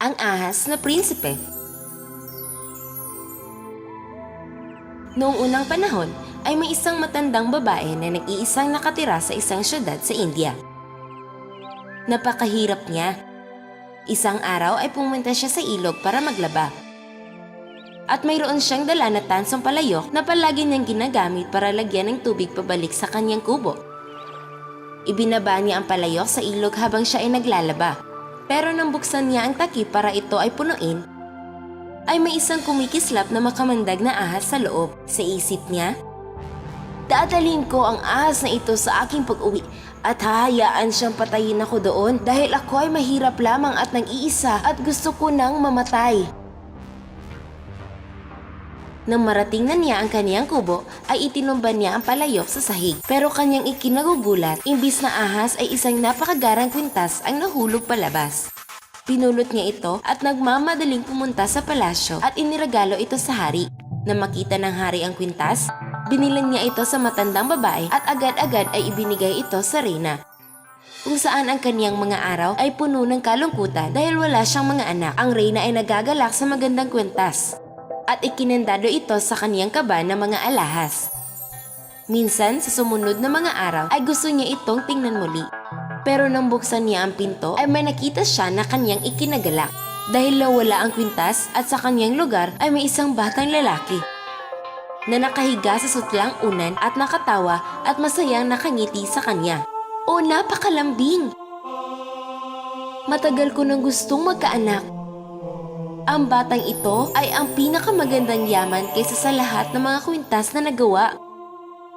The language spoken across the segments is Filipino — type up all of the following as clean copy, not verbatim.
Ang ahas na prinsipe. Noong unang panahon ay may isang matandang babae na nag-iisang nakatira sa isang syudad sa India. Napakahirap niya. Isang araw ay pumunta siya sa ilog para maglaba. At mayroon siyang dala na tansong palayok na palagi niyang ginagamit para lagyan ng tubig pabalik sa kanyang kubo. Ibinaba niya ang palayok sa ilog habang siya ay naglalaba. Pero nang buksan niya ang takip para ito ay punuin, ay may isang kumikislap na makamandag na ahas sa loob. Sa isip niya, dadalhin ko ang ahas na ito sa aking pag-uwi at hahayaan siyang patayin ako doon dahil ako ay mahirap lamang at nang-iisa at gusto ko nang mamatay. Nang marating na niya ang kaniyang kubo, ay itinumban niya ang palayok sa sahig. Pero kanyang ikinagugulat, imbis na ahas ay isang napakagarang kwintas ang nahulog palabas. Pinulot niya ito at nagmamadaling pumunta sa palasyo at iniregalo ito sa hari. Nang makita ng hari ang kwintas, binilan niya ito sa matandang babae at agad-agad ay ibinigay ito sa reyna. Kung saan ang kaniyang mga araw ay puno ng kalungkutan dahil wala siyang mga anak. Ang reyna ay nagagalak sa magandang kwintas at ikinandado ito sa kaniyang kaba ng mga alahas. Minsan sa sumunod na mga araw ay gusto niya itong tingnan muli. Pero nang buksan niya ang pinto ay may nakita siya na kaniyang ikinagalak. Dahil nawala ang kwintas at sa kaniyang lugar ay may isang batang lalaki na nakahiga sa sutlang unan at nakatawa at masayang nakangiti sa kanya. O napakalambing! Matagal ko nang gustong magkaanak. Ang batang ito ay ang pinakamagandang yaman kaysa sa lahat ng mga kwintas na nagawa.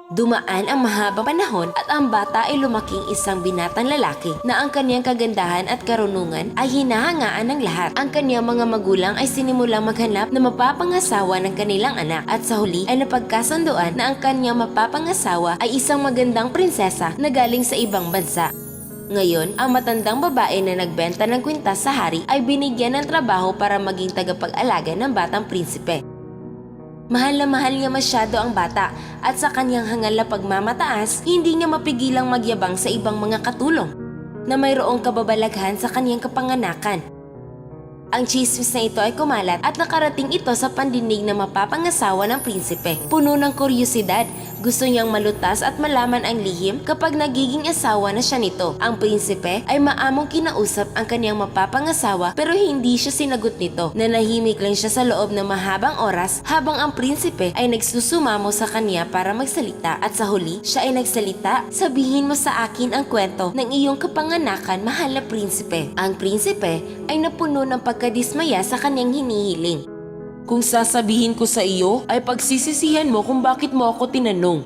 Dumaan ang mahabang panahon at ang bata ay lumaking isang binatang lalaki na ang kaniyang kagandahan at karunungan ay hinahangaan ng lahat. Ang kaniyang mga magulang ay sinimulang maghanap na mapapangasawa ng kanilang anak at sa huli ay napagkasunduan na ang kaniyang mapapangasawa ay isang magandang prinsesa na galing sa ibang bansa. Ngayon, ang matandang babae na nagbenta ng kwintas sa hari ay binigyan ng trabaho para maging tagapag-alaga ng batang prinsipe. Mahal na mahal niya masyado ang bata at sa kanyang hangal na pagmamataas, hindi niya mapigilang magyabang sa ibang mga katulong na mayroong kababalaghan sa kanyang kapanganakan. Ang chismis na ito ay kumalat at nakarating ito sa pandinig na mapapangasawa ng prinsipe. Puno ng kuryosidad, gusto niyang malutas at malaman ang lihim kapag nagiging asawa na siya nito. Ang prinsipe ay maamong kinausap ang kaniyang mapapangasawa pero hindi siya sinagot nito. Nanahimik lang siya sa loob ng mahabang oras habang ang prinsipe ay nagsusumamo sa kanya para magsalita at sa huli siya ay nagsalita. Sabihin mo sa akin ang kwento ng iyong kapanganakan, mahal na prinsipe. Ang prinsipe ay napuno ng pagkadismaya sa kanyang hinihiling. Kung sasabihin ko sa iyo ay pagsisisihan mo kung bakit mo ako tinanong.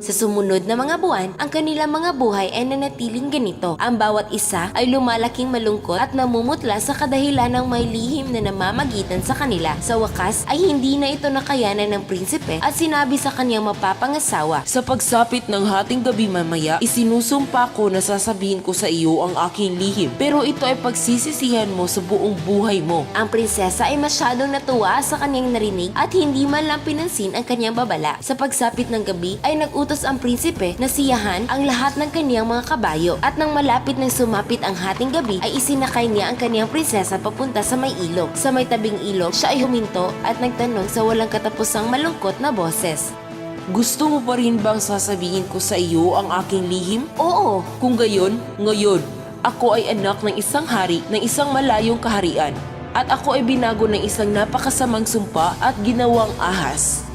Sa sumunod na mga buwan, ang kanilang mga buhay ay nanatiling ganito. Ang bawat isa ay lumalaking malungkot at namumutla sa kadahilan ng may lihim na namamagitan sa kanila. Sa wakas ay hindi na ito nakayanan ng prinsipe at sinabi sa kanyang mapapangasawa, Sa pagsapit ng hating gabi mamaya, isinusumpa ko na sasabihin ko sa iyo ang aking lihim. Pero ito ay pagsisisihan mo sa buong buhay mo. ang prinsesa ay masyadong natuwa sa kanyang narinig at hindi man lang pinansin ang kanyang babala. Sa pagsapit ng gabi ay nagutos ang prinsipe na siyahan ang lahat ng kaniyang mga kabayo at nang malapit ng sumapit ang hating gabi ay isinakay niya ang kaniyang prinsesa papunta sa may ilog. Sa may tabing ilog siya ay huminto at nagtanong sa walang katapusang malungkot na boses. Gusto mo pa rin bang sasabihin ko sa iyo ang aking lihim? Oo, Kung gayon, ngayon, ako ay anak ng isang hari ng isang malayong kaharian. At ako ay binago ng isang napakasamang sumpa at ginawang ahas.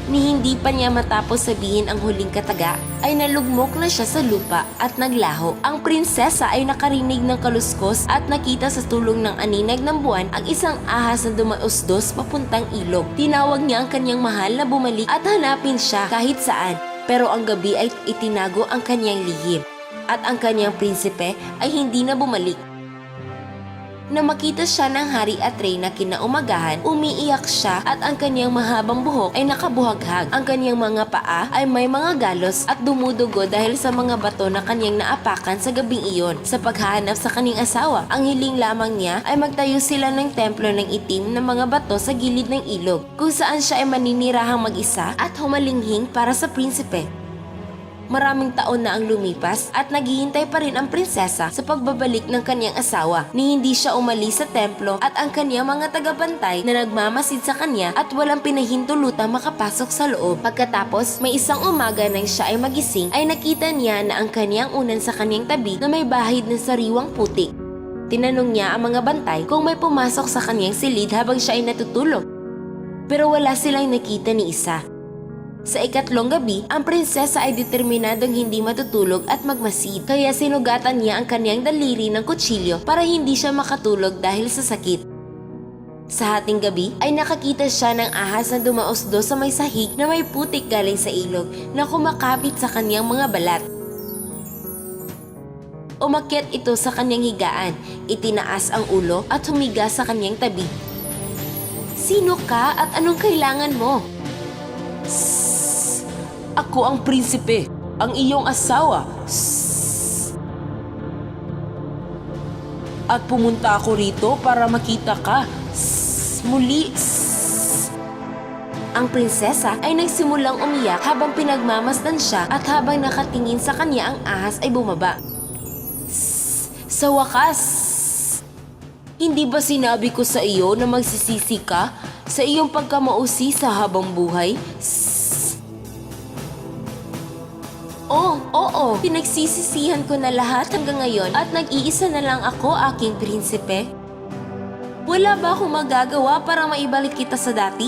ni hindi pa niya matapos sabihin ang huling kataga, ay nalugmok na siya sa lupa at naglaho. Ang prinsesa ay nakarinig ng kaluskos at nakita sa tulong ng aninag ng buwan ang isang ahas na dumausdos papuntang ilog. Tinawag niya ang kanyang mahal na bumalik at hanapin siya kahit saan. Pero ang gabi ay itinago ang kanyang lihim at ang kanyang prinsipe ay hindi na bumalik. Na makita siya ng hari at reyna kinaumagahan, umiiyak siya at ang kanyang mahabang buhok ay nakabuhaghag. Ang kanyang mga paa ay may mga galos at dumudugo dahil sa mga bato na kanyang naapakan sa gabing iyon. Sa paghahanap sa kanyang asawa, ang hiling lamang niya ay magtayo sila ng templo ng itim na mga bato sa gilid ng ilog, kung saan siya ay maninirahang mag-isa at humalinghing para sa prinsipe. Maraming taon na ang lumipas at naghihintay pa rin ang prinsesa sa pagbabalik ng kanyang asawa ni hindi siya umalis sa templo at ang kanyang mga tagabantay na nagmamasid sa kanya at walang pinahintulutang makapasok sa loob. Pagkatapos, may isang umaga nang siya ay magising ay nakita niya na ang kanyang unan sa kanyang tabi na may bahid ng sariwang putik. Tinanong niya ang mga bantay kung may pumasok sa kanyang silid habang siya ay natutulog. Pero wala silang nakita ni isa. Sa ikatlong gabi, ang prinsesa ay determinadong hindi matutulog at magmasid. Kaya sinugatan niya ang kanyang daliri ng kutsilyo para hindi siya makatulog dahil sa sakit. Sa hating gabi ay nakakita siya ng ahas na dumaosdo sa may sahig na may putik galing sa ilog na kumakapit sa kanyang mga balat. Umakyat ito sa kanyang higaan, itinaas ang ulo at humiga sa kanyang tabi. Sino ka at anong kailangan mo? Ako ang prinsipe, ang iyong asawa. At pumunta ako rito para makita ka. Muli. Ang prinsesa ay nagsimulang umiyak habang pinagmamasdan siya at habang nakatingin sa kanya ang ahas ay bumaba. Sa wakas! Hindi ba sinabi ko sa iyo na magsisisi ka sa iyong pagkamausi sa habang buhay? Oo, pinagsisisihan ko na lahat hanggang ngayon at nag-iisa na lang ako, aking prinsipe. Wala ba akong magagawa para maibalik kita sa dati?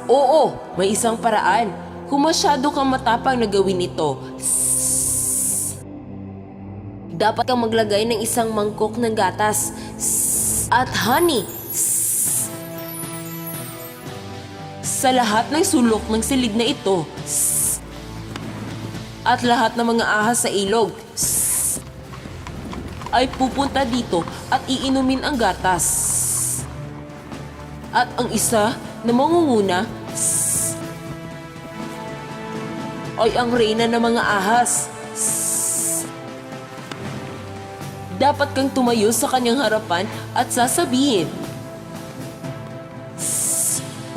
Oo, may isang paraan. Kung masyado kang matapang na gawin ito, Dapat kang maglagay ng isang mangkok ng gatas at honey sa lahat ng sulok ng silid na ito, at lahat ng mga ahas sa ilog ay pupunta dito at iinumin ang gatas. At ang isa na mangunguna ay ang reyna ng mga ahas. Dapat kang tumayo sa kanyang harapan at sasabihin,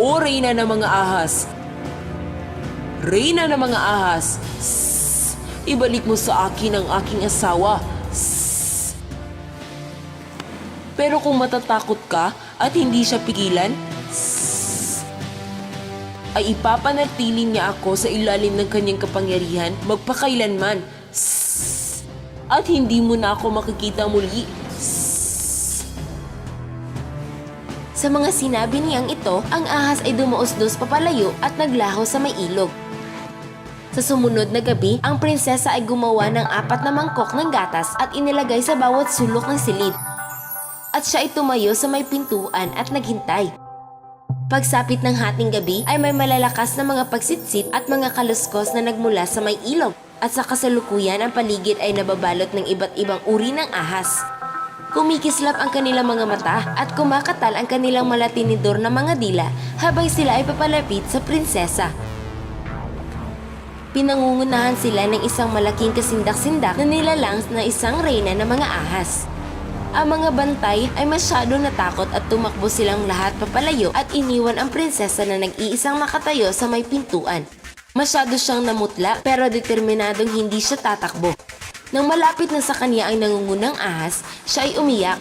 O reyna ng mga ahas, reyna ng mga ahas, ibalik mo sa akin ang aking asawa. Pero kung matatakot ka at hindi siya pigilan, ay ipapanatili niya ako sa ilalim ng kanyang kapangyarihan magpakailanman. At hindi mo na ako makikita muli. Sa mga sinabi niyang ito, ang ahas ay dumaosdos papalayo at naglaho sa may ilog. Sa sumunod na gabi, ang prinsesa ay gumawa ng 4 na mangkok ng gatas at inilagay sa bawat sulok ng silid. At siya ay tumayo sa may pintuan at naghintay. Pagsapit ng hating gabi ay may malalakas na mga pagsitsit at mga kaluskos na nagmula sa may ilog. At sa kasalukuyan ang paligid ay nababalot ng iba't ibang uri ng ahas. Kumikislap ang kanilang mga mata at kumakatal ang kanilang malatinidor na mga dila habang sila ay papalapit sa prinsesa. Pinangungunahan sila ng isang malaking kasindak-sindak na nilalang na isang reyna ng mga ahas. Ang mga bantay ay masyado natakot at tumakbo silang lahat papalayo at iniwan ang prinsesa na nag-iisang nakatayo sa may pintuan. Masyado siyang namutla pero determinadong hindi siya tatakbo. Nang malapit na sa kanya ang nangungunang ahas, siya ay umiyak.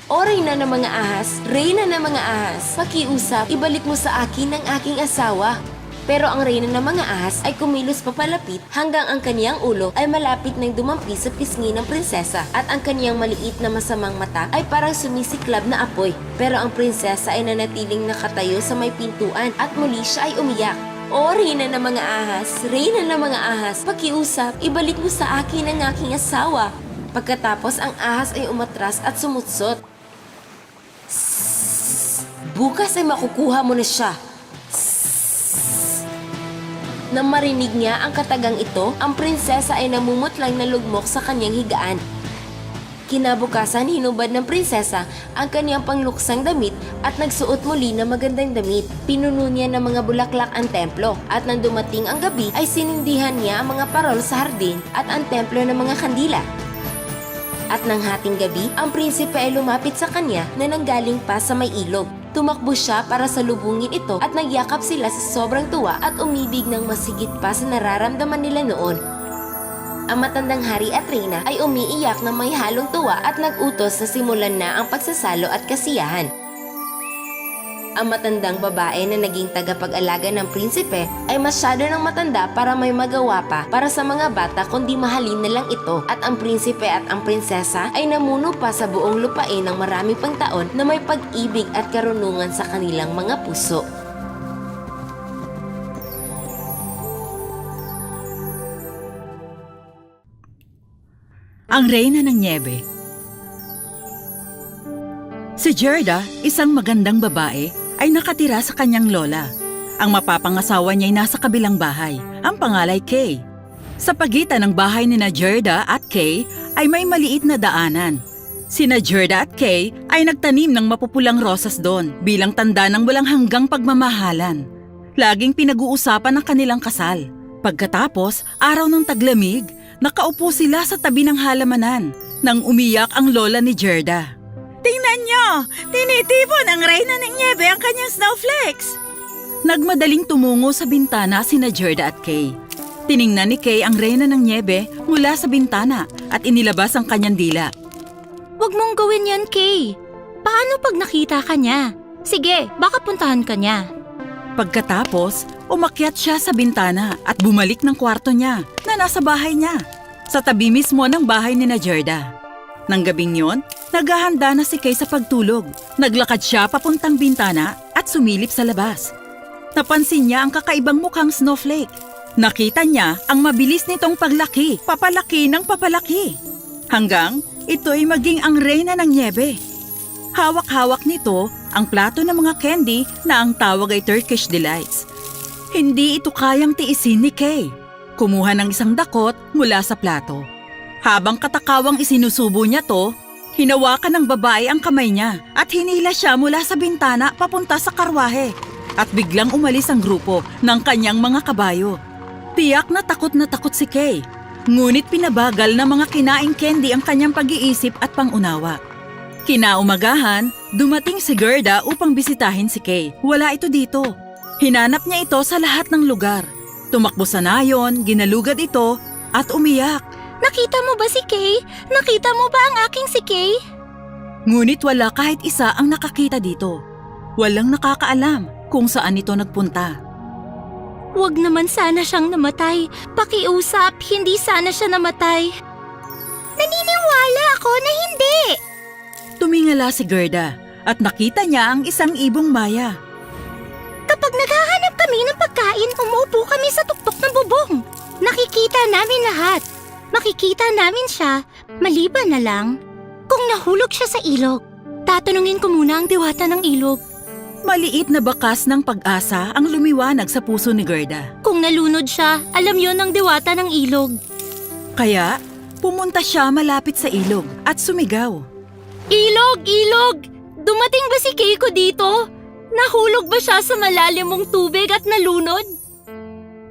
O reyna ng mga ahas, reyna ng mga ahas, pakiusap, ibalik mo sa akin ang aking asawa. Pero ang reyna ng mga ahas ay kumilos papalapit hanggang ang kaniyang ulo ay malapit nang dumampi sa pisngi ng prinsesa at ang kaniyang maliit na masamang mata ay parang sumisiklab na apoy. Pero ang prinsesa ay nanatiling nakatayo sa may pintuan at muli siya ay umiyak. O reyna ng mga ahas, reyna ng mga ahas, pakiusap, ibalik mo sa akin ang aking asawa. Pagkatapos ang ahas ay umatras at sumutsot. Bukas ay makukuha mo na siya. Nang marinig niya ang katagang ito, ang prinsesa ay namumutlang na lugmok sa kanyang higaan. Kinabukasan, hinubad ng prinsesa ang kanyang pangluksang damit at nagsuot muli ng magandang damit. Pinuno niya ng mga bulaklak ang templo at nang dumating ang gabi ay sinindihan niya ang mga parol sa hardin at ang templo ng mga kandila. At nang hating gabi, ang prinsipe ay lumapit sa kanya na nanggaling pa sa may ilog. Tumakbo siya para salubungin ito at nagyakap sila sa sobrang tuwa at umibig ng masigit pa sa nararamdaman nila noon. Ang matandang hari at reyna ay umiiyak ng may halong tuwa at nag-utos na simulan na ang pagsasalo at kasiyahan. Ang matandang babae na naging tagapag-alaga ng prinsipe ay masyado ng matanda para may magawa pa para sa mga bata kundi mahalin na lang ito, at ang prinsipe at ang prinsesa ay namuno pa sa buong lupain ng marami pang taon na may pag-ibig at karunungan sa kanilang mga puso. Ang Reyna ng Nyebe. Si Gerda, isang magandang babae, ay nakatira sa kanyang lola. Ang mapapangasawa niya ay nasa kabilang bahay. Ang pangalay Kay. Sa pagitan ng bahay ni na Gerda at Kay ay may maliit na daanan. Sina Gerda at Kay ay nagtanim ng mapupulang rosas doon bilang tanda ng walang hanggang pagmamahalan. Laging pinag-uusapan ang kanilang kasal. Pagkatapos, araw ng taglamig, nakaupo sila sa tabi ng halamanan nang umiyak ang lola ni Gerda. Tingnan niyo! Tinitipon ang Reyna ng Nyebe ang kanyang snowflakes! Nagmadaling tumungo sa bintana sina Gerda at Kay. Tiningnan ni Kay ang Reyna ng Nyebe mula sa bintana at inilabas ang kanyang dila. Huwag mong gawin yan, Kay. Paano pag nakita ka niya? Sige, baka puntahan ka niya. Pagkatapos, umakyat siya sa bintana at bumalik ng kwarto niya na nasa bahay niya, sa tabi mismo ng bahay ni na Gerda. Nang gabing yon, naghahanda na si Kay sa pagtulog. Naglakad siya papuntang bintana at sumilip sa labas. Napansin niya ang kakaibang mukhang snowflake. Nakita niya ang mabilis nitong paglaki, papalaki ng papalaki. Hanggang ito ay maging ang Reyna ng Nyebe. Hawak-hawak nito ang plato ng mga candy na ang tawag ay Turkish Delights. Hindi ito kayang tiisin ni Kay. Kumuha ng isang dakot mula sa plato. Habang katakawang isinusubo niya to, hinawakan ng babae ang kamay niya at hinila siya mula sa bintana papunta sa karwahe. At biglang umalis ang grupo ng kanyang mga kabayo. Tiyak na takot si Kay. Ngunit pinabagal ng mga kinaing candy ang kanyang pag-iisip at pangunawa. Kinaumagahan, dumating si Gerda upang bisitahin si Kay. Wala ito dito. Hinanap niya ito sa lahat ng lugar. Tumakbo sa nayon, ginalugad ito at umiyak. Nakita mo ba si Kay? Nakita mo ba ang aking si Kay? Ngunit wala kahit isa ang nakakita dito. Walang nakakaalam kung saan ito nagpunta. Huwag naman sana siyang namatay. Pakiusap, hindi sana siya namatay. Naniniwala ako na hindi. Tumingala si Gerda at nakita niya ang isang ibong maya. Kapag naghahanap kami ng pagkain, umuupo kami sa tuktok ng bubong. Nakikita namin lahat. Makikita namin siya, maliban na lang kung nahulog siya sa ilog. Tatanungin ko muna ang diwata ng ilog. Maliit na bakas ng pag-asa ang lumiwanag sa puso ni Gerda. Kung nalunod siya, alam yon ng diwata ng ilog. Kaya, pumunta siya malapit sa ilog at sumigaw. Ilog! Ilog! Dumating ba si Keiko dito? Nahulog ba siya sa malalim mong tubig at nalunod?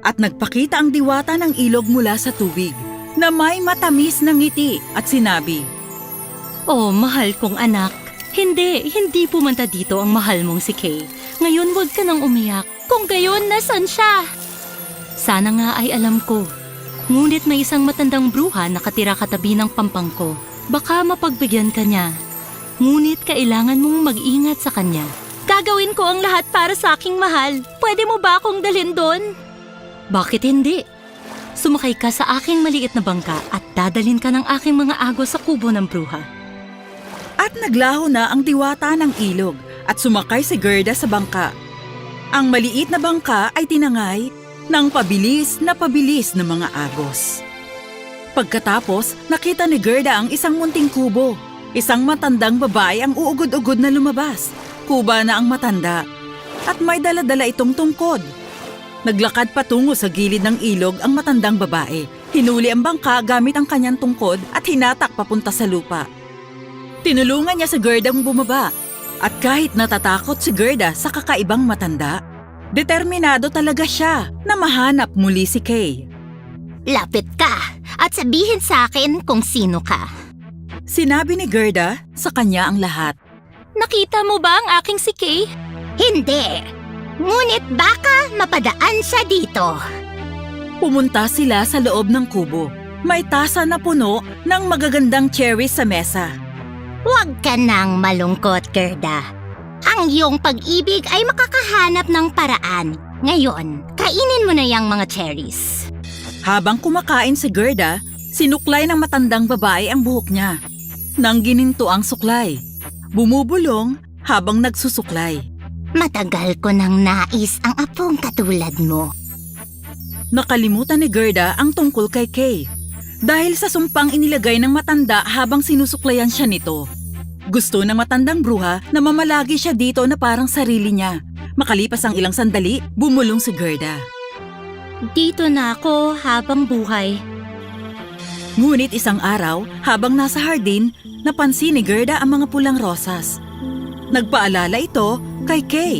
At nagpakita ang diwata ng ilog mula sa tubig na may matamis na ngiti at sinabi, Oh, mahal kong anak. Hindi pumunta dito ang mahal mong si Kay. Ngayon huwag ka nang umiyak. Kung gayon, nasan siya? Sana nga ay alam ko. Ngunit may isang matandang bruha nakatira katabi ng pampang ko. Baka mapagbigyan ka niya. Ngunit kailangan mong mag-ingat sa kanya. Gagawin ko ang lahat para sa aking mahal. Pwede mo ba akong dalhin doon? Bakit hindi? Sumakay ka sa aking maliit na bangka at dadalhin ka ng aking mga agos sa kubo ng bruha. At naglaho na ang diwata ng ilog at sumakay si Gerda sa bangka. Ang maliit na bangka ay tinangay ng pabilis na mga agos. Pagkatapos, nakita ni Gerda ang isang munting kubo. Isang matandang babae ang uugod-ugod na lumabas. Kuba na ang matanda. At may dala-dala itong tungkod. Naglakad patungo sa gilid ng ilog ang matandang babae. Hinuli ang bangka gamit ang kanyang tungkod at hinatak papunta sa lupa. Tinulungan niya si Gerdang bumaba. At kahit natatakot si Gerda sa kakaibang matanda, determinado talaga siya na mahanap muli si Kay. Lapit ka at sabihin sa akin kung sino ka. Sinabi ni Gerda sa kanya ang lahat. Nakita mo ba ang aking si Kay? Hindi. Ngunit baka mapadaan siya dito. Pumunta sila sa loob ng kubo. May tasa na puno ng magagandang cherries sa mesa. Huwag ka nang malungkot, Gerda. Ang iyong pag-ibig ay makakahanap ng paraan. Ngayon, kainin mo na yung mga cherries. Habang kumakain si Gerda, sinuklay ng matandang babae ang buhok niya. Nang gininto ang suklay. Bumubulong habang nagsusuklay. Matagal ko nang nais ang apong katulad mo. Nakalimutan ni Gerda ang tungkol kay Kay. Dahil sa sumpang inilagay ng matanda habang sinusuklayan siya nito. Gusto ng matandang bruha na mamalagi siya dito na parang sarili niya. Makalipas ang ilang sandali, bumulong si Gerda. Dito na ako habang buhay. Ngunit isang araw, habang nasa hardin, napansin ni Gerda ang mga pulang rosas. Nagpaalala ito kay Kay.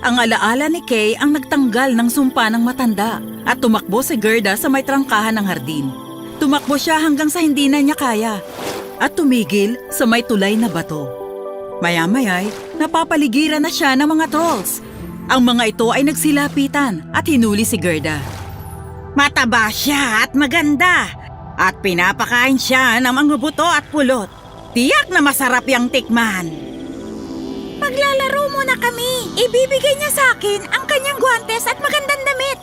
Ang alaala ni Kay ang nagtanggal ng sumpa ng matanda at tumakbo si Gerda sa may trangkahan ng hardin. Tumakbo siya hanggang sa hindi na niya kaya at tumigil sa may tulay na bato. Maya-maya'y napapaligiran na siya ng mga trolls. Ang mga ito ay nagsilapitan at hinuli si Gerda. Mataba siya at maganda at pinapakain siya ng mga buto at pulot. Tiyak na masarap yang tikman. Maglalaro muna kami. Ibibigay niya sa akin ang kanyang guwantes at magandang damit.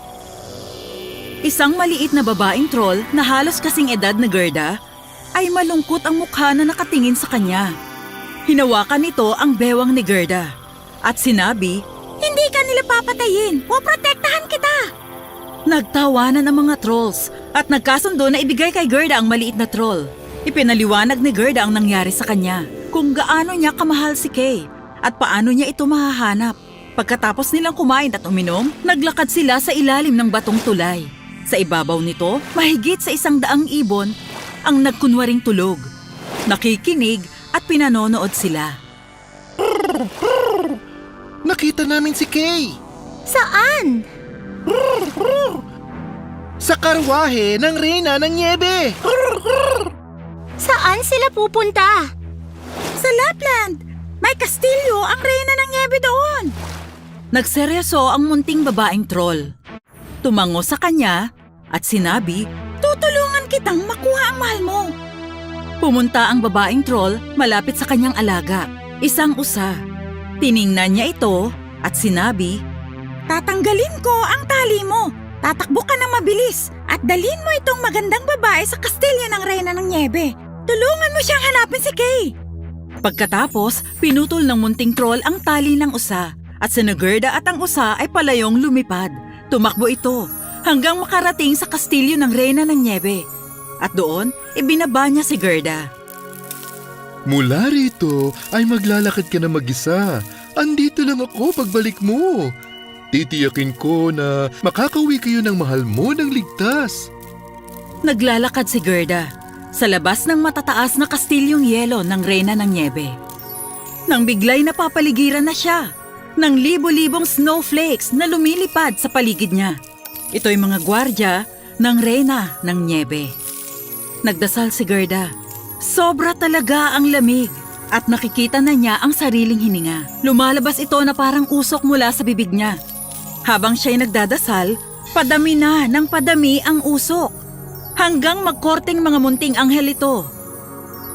Isang maliit na babaeng troll na halos kasing edad na Gerda ay malungkot ang mukha na nakatingin sa kanya. Hinawakan nito ang bewang ni Gerda at sinabi, "Hindi ka nila papatayin. Poprotektahan kita." Nagtawanan ang mga trolls at nagkasundo na ibigay kay Gerda ang maliit na troll. Ipinaliwanag ni Gerda ang nangyari sa kanya, kung gaano niya kamahal si Kay at paano niya ito mahahanap. Pagkatapos nilang kumain at uminom, naglakad sila sa ilalim ng batong tulay. Sa ibabaw nito, mahigit sa 100 ibon ang nagkunwaring tulog. Nakikinig at pinanonood sila. Nakita namin si Kay! Saan? Sa karwahe ng Reyna ng Niebe! Saan sila pupunta? Sa Lapland! May kastilyo ang Reyna ng Niebe doon! Nagseryoso ang munting babaeng troll. Tumango sa kanya at sinabi, "Tutulungan kitang makuha ang mahal mo." Pumunta ang babaeng troll malapit sa kanyang alaga, isang usa. Tiningnan niya ito at sinabi, "Tatanggalin ko ang tali mo. Tatakbo ka ng mabilis at dalhin mo itong magandang babae sa kastilyo ng Reyna ng Niebe. Tulungan mo siyang hanapin si Kay." Pagkatapos, pinutol ng munting troll ang tali ng usa at si Gerda at ang usa ay palayong lumipad. Tumakbo ito hanggang makarating sa kastilyo ng Reyna ng Niebe. At doon, ibinaba niya si Gerda. Mula rito ay maglalakad ka na mag-isa. Andito lang ako pagbalik mo. Titiyakin ko na makakauwi kayo ng mahal mo ng ligtas. Naglalakad si Gerda sa labas ng matataas na kastilyong yelo ng Reyna ng Niebe. Nang biglay napapaligiran na siya ng libo-libong snowflakes na lumilipad sa paligid niya. Ito'y mga gwardya ng Reyna ng Niebe. Nagdasal si Gerda. Sobra talaga ang lamig at nakikita na niya ang sariling hininga. Lumalabas ito na parang usok mula sa bibig niya. Habang siya'y nagdadasal, padami na ng padami ang usok. Hanggang magkorteng mga munting anghel ito.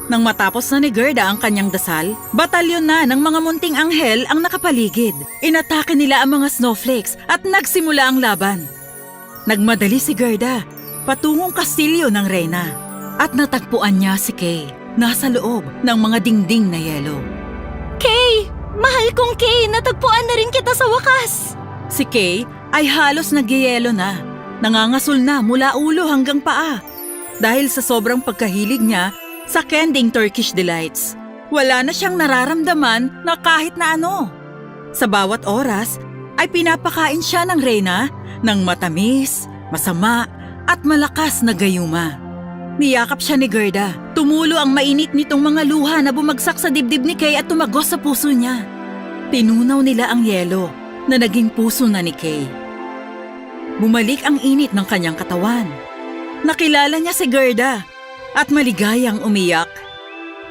Nang matapos na ni Gerda ang kanyang dasal, batalyon na ng mga munting anghel ang nakapaligid. Inatake nila ang mga snowflakes at nagsimula ang laban. Nagmadali si Gerda patungong kastilyo ng Reyna at natagpuan niya si Kay nasa loob ng mga dingding na yelo. Kay! Mahal kong Kay! Natagpuan na rin kita sa wakas! Si Kay ay halos nagyayelo na. Nangangasul na mula ulo hanggang paa. Dahil sa sobrang pagkahilig niya sa kending Turkish Delights. Wala na siyang nararamdaman na kahit na ano. Sa bawat oras ay pinapakain siya ng Reyna ng matamis, masama at malakas na gayuma. Niyakap siya ni Gerda. Tumulo ang mainit nitong mga luha na bumagsak sa dibdib ni Kay at tumagos sa puso niya. Tinunaw nila ang yelo na naging puso na ni Kay. Bumalik ang init ng kanyang katawan. Nakilala niya si Gerda at maligayang umiyak.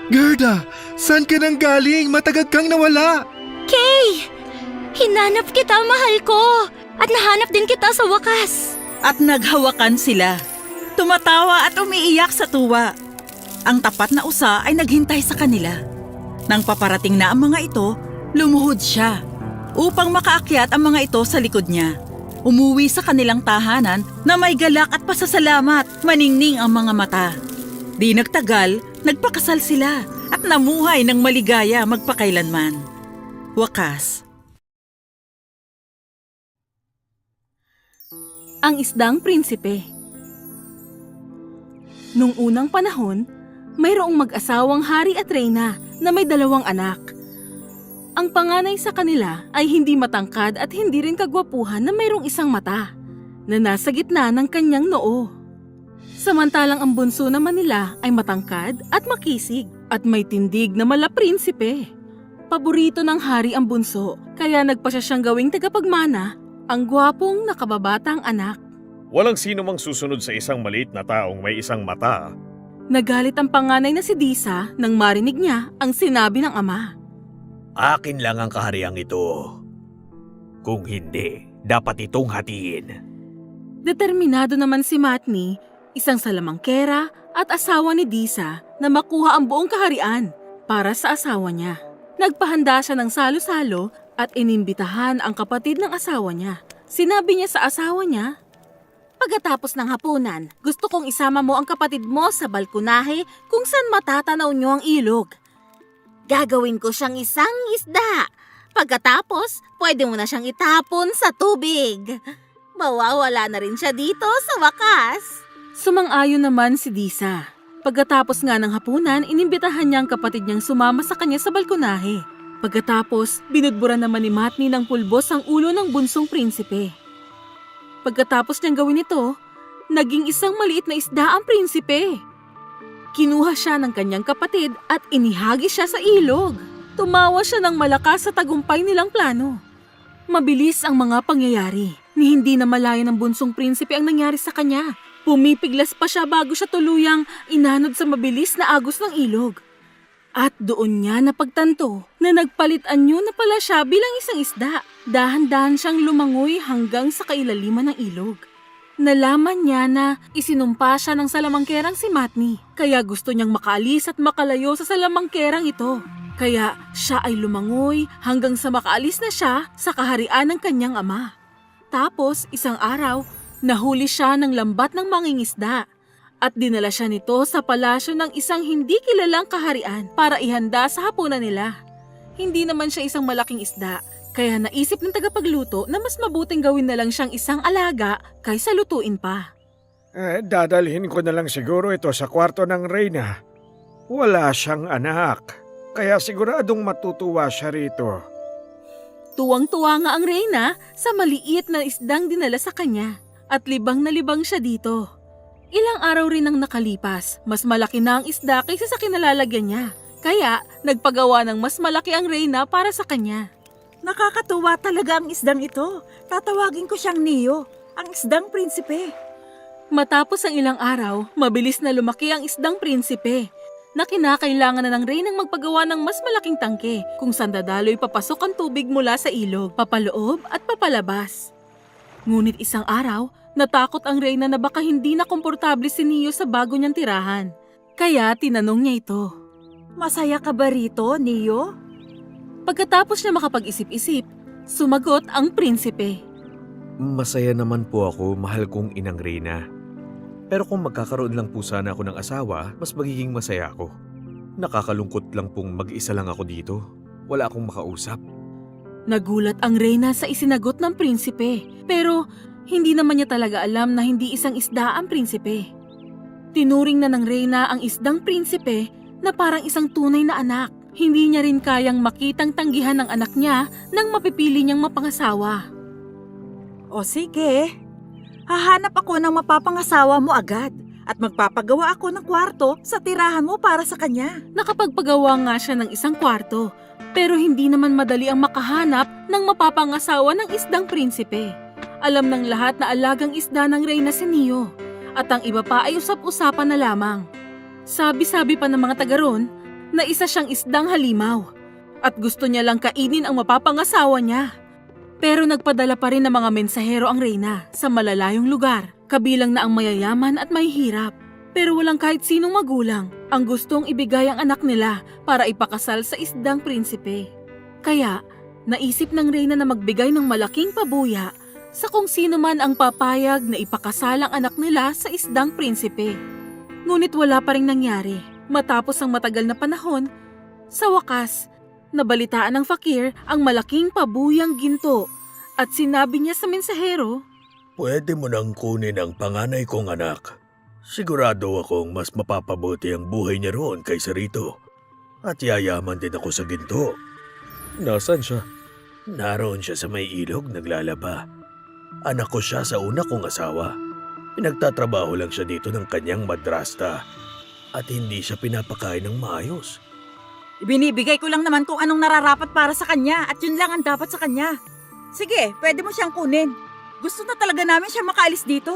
Gerda, saan ka nang galing? Matagal kang nawala. Kay! Hinanap kita, mahal ko! At nahanap din kita sa wakas! At naghawakan sila. Tumatawa at umiiyak sa tuwa. Ang tapat na usa ay naghintay sa kanila. Nang paparating na ang mga ito, lumuhod siya upang makaakyat ang mga ito sa likod niya. Umuwi sa kanilang tahanan na may galak at pasasalamat, maningning ang mga mata. Di nagtagal, nagpakasal sila at namuhay ng maligaya magpakailanman. Wakas. Ang Isdang Prinsipe. Nung unang panahon, mayroong mag-asawang hari at reyna na may 2 anak. Ang panganay sa kanila ay hindi matangkad at hindi rin kagwapuhan na mayroong isang mata na nasa gitna ng kanyang noo. Samantalang ang bunso naman nila ay matangkad at makisig at may tindig na malaprinsipe. Paborito ng hari ang bunso kaya nagpasya siyang gawing tagapagmana ang gwapong nakababatang anak. Walang sino mang susunod sa isang maliit na taong may isang mata. Nagalit ang panganay na si Disa nang marinig niya ang sinabi ng ama. Akin lang ang kahariang ito. Kung hindi, dapat itong hatiin. Determinado naman si Matni, isang salamangkera at asawa ni Disa na makuha ang buong kaharian para sa asawa niya. Nagpahanda siya ng salo-salo at inimbitahan ang kapatid ng asawa niya. Sinabi niya sa asawa niya, Pagkatapos ng hapunan, gusto kong isama mo ang kapatid mo sa balkonahe kung saan matatanaw niyo ang ilog. Gagawin ko siyang isang isda. Pagkatapos, pwede mo na siyang itapon sa tubig. Mawawala na rin siya dito sa wakas. Sumang-ayon naman si Disa. Pagkatapos nga ng hapunan, inimbitahan niya ang kapatid niyang sumama sa kanya sa balkonahe. Pagkatapos, binudbura naman ni Matni ng pulbos ang ulo ng bunsong prinsipe. Pagkatapos niyang gawin ito, naging isang maliit na isda ang prinsipe. Kinuha siya ng kanyang kapatid at inihagis siya sa ilog. Tumawa siya ng malakas sa tagumpay nilang plano. Mabilis ang mga pangyayari. Ni hindi na malaya ng bunsong prinsipe ang nangyari sa kanya. Pumipiglas pa siya bago siya tuluyang inanod sa mabilis na agos ng ilog. At doon niya napagtanto na nagpalit anyo na pala siya bilang isang isda. Dahan-dahan siyang lumangoy hanggang sa kailaliman ng ilog. Nalaman niya na isinumpa siya ng salamangkerang si Matni. Kaya gusto niyang makaalis at makalayo sa salamangkerang ito. Kaya siya ay lumangoy hanggang sa makaalis na siya sa kaharian ng kanyang ama. Tapos isang araw, nahuli siya ng lambat ng mangingisda. At dinala siya nito sa palasyo ng isang hindi kilalang kaharian para ihanda sa hapunan nila. Hindi naman siya isang malaking isda, kaya naisip ng tagapagluto na mas mabuting gawin na lang siyang isang alaga kaysa lutuin pa. Dadalhin ko na lang siguro ito sa kwarto ng reyna. Wala siyang anak, kaya siguradong matutuwa siya rito. Tuwang-tuwa nga ang reyna sa maliit na isdang dinala sa kanya at libang na libang siya dito. Ilang araw rin ang nakalipas, mas malaki na ang isda kaysa sa kinalalagyan niya. Kaya nagpagawa ng mas malaki ang reyna para sa kanya. Nakakatuwa talaga ang isdang ito. Tatawagin ko siyang Neo, ang isdang prinsipe. Matapos ang ilang araw, mabilis na lumaki ang isdang prinsipe na kinakailangan na ng reynang magpagawa ng mas malaking tangke kung saan dadaloy papasok ang tubig mula sa ilog, papaloob at papalabas. Ngunit isang araw, natakot ang reyna na baka hindi na komportable si Neo sa bago niyang tirahan. Kaya tinanong niya ito. Masaya ka ba rito, Neo? Pagkatapos niya makapag-isip-isip, sumagot ang prinsipe. Masaya naman po ako, mahal kong inang reyna. Pero kung magkakaroon lang po sana ako ng asawa, mas magiging masaya ako. Nakakalungkot lang pong mag-isa lang ako dito. Wala akong makausap. Nagulat ang reyna sa isinagot ng prinsipe, pero hindi naman niya talaga alam na hindi isang isda ang prinsipe. Tinuring na ng reyna ang isdang prinsipe na parang isang tunay na anak. Hindi niya rin kayang makitang tanggihan ng anak niya nang mapipili niyang mapangasawa. O sige, hahanap ako ng mapapangasawa mo agad at magpapagawa ako ng kwarto sa tirahan mo para sa kanya. Nakapagpagawa nga siya ng isang kwarto, pero hindi naman madali ang makahanap ng mapapangasawa ng isdang prinsipe. Alam ng lahat na alagang isda ng reyna si Neo, at ang iba pa ay usap-usapan na lamang. Sabi-sabi pa ng mga taga roon, na isa siyang isdang halimaw at gusto niya lang kainin ang mapapangasawa niya. Pero nagpadala pa rin ng mga mensahero ang reyna sa malalayong lugar, kabilang na ang mayayaman at mahihirap. Pero walang kahit sinong magulang ang gustong ibigay ang anak nila para ipakasal sa isdang prinsipe. Kaya, naisip ng reyna na magbigay ng malaking pabuya sa kung sino man ang papayag na ipakasal ang anak nila sa isdang prinsipe. Ngunit wala pa ring nangyari. Matapos ang matagal na panahon, sa wakas, nabalitaan ng fakir ang malaking pabuyang ginto at sinabi niya sa mensahero, Pwede mo nang kunin ang panganay kong anak. Sigurado akong mas mapapabuti ang buhay niya roon kaysa rito. At yayaman din ako sa ginto. Nasaan siya? Naroon siya sa may ilog naglalaba. Anak ko siya sa una kong asawa. Pinagtatrabaho lang siya dito ng kanyang madrasta at hindi siya pinapakain ng maayos. Ibinibigay ko lang naman kung anong nararapat para sa kanya at yun lang ang dapat sa kanya. Sige, pwede mo siyang kunin. Gusto na talaga namin siya makaalis dito.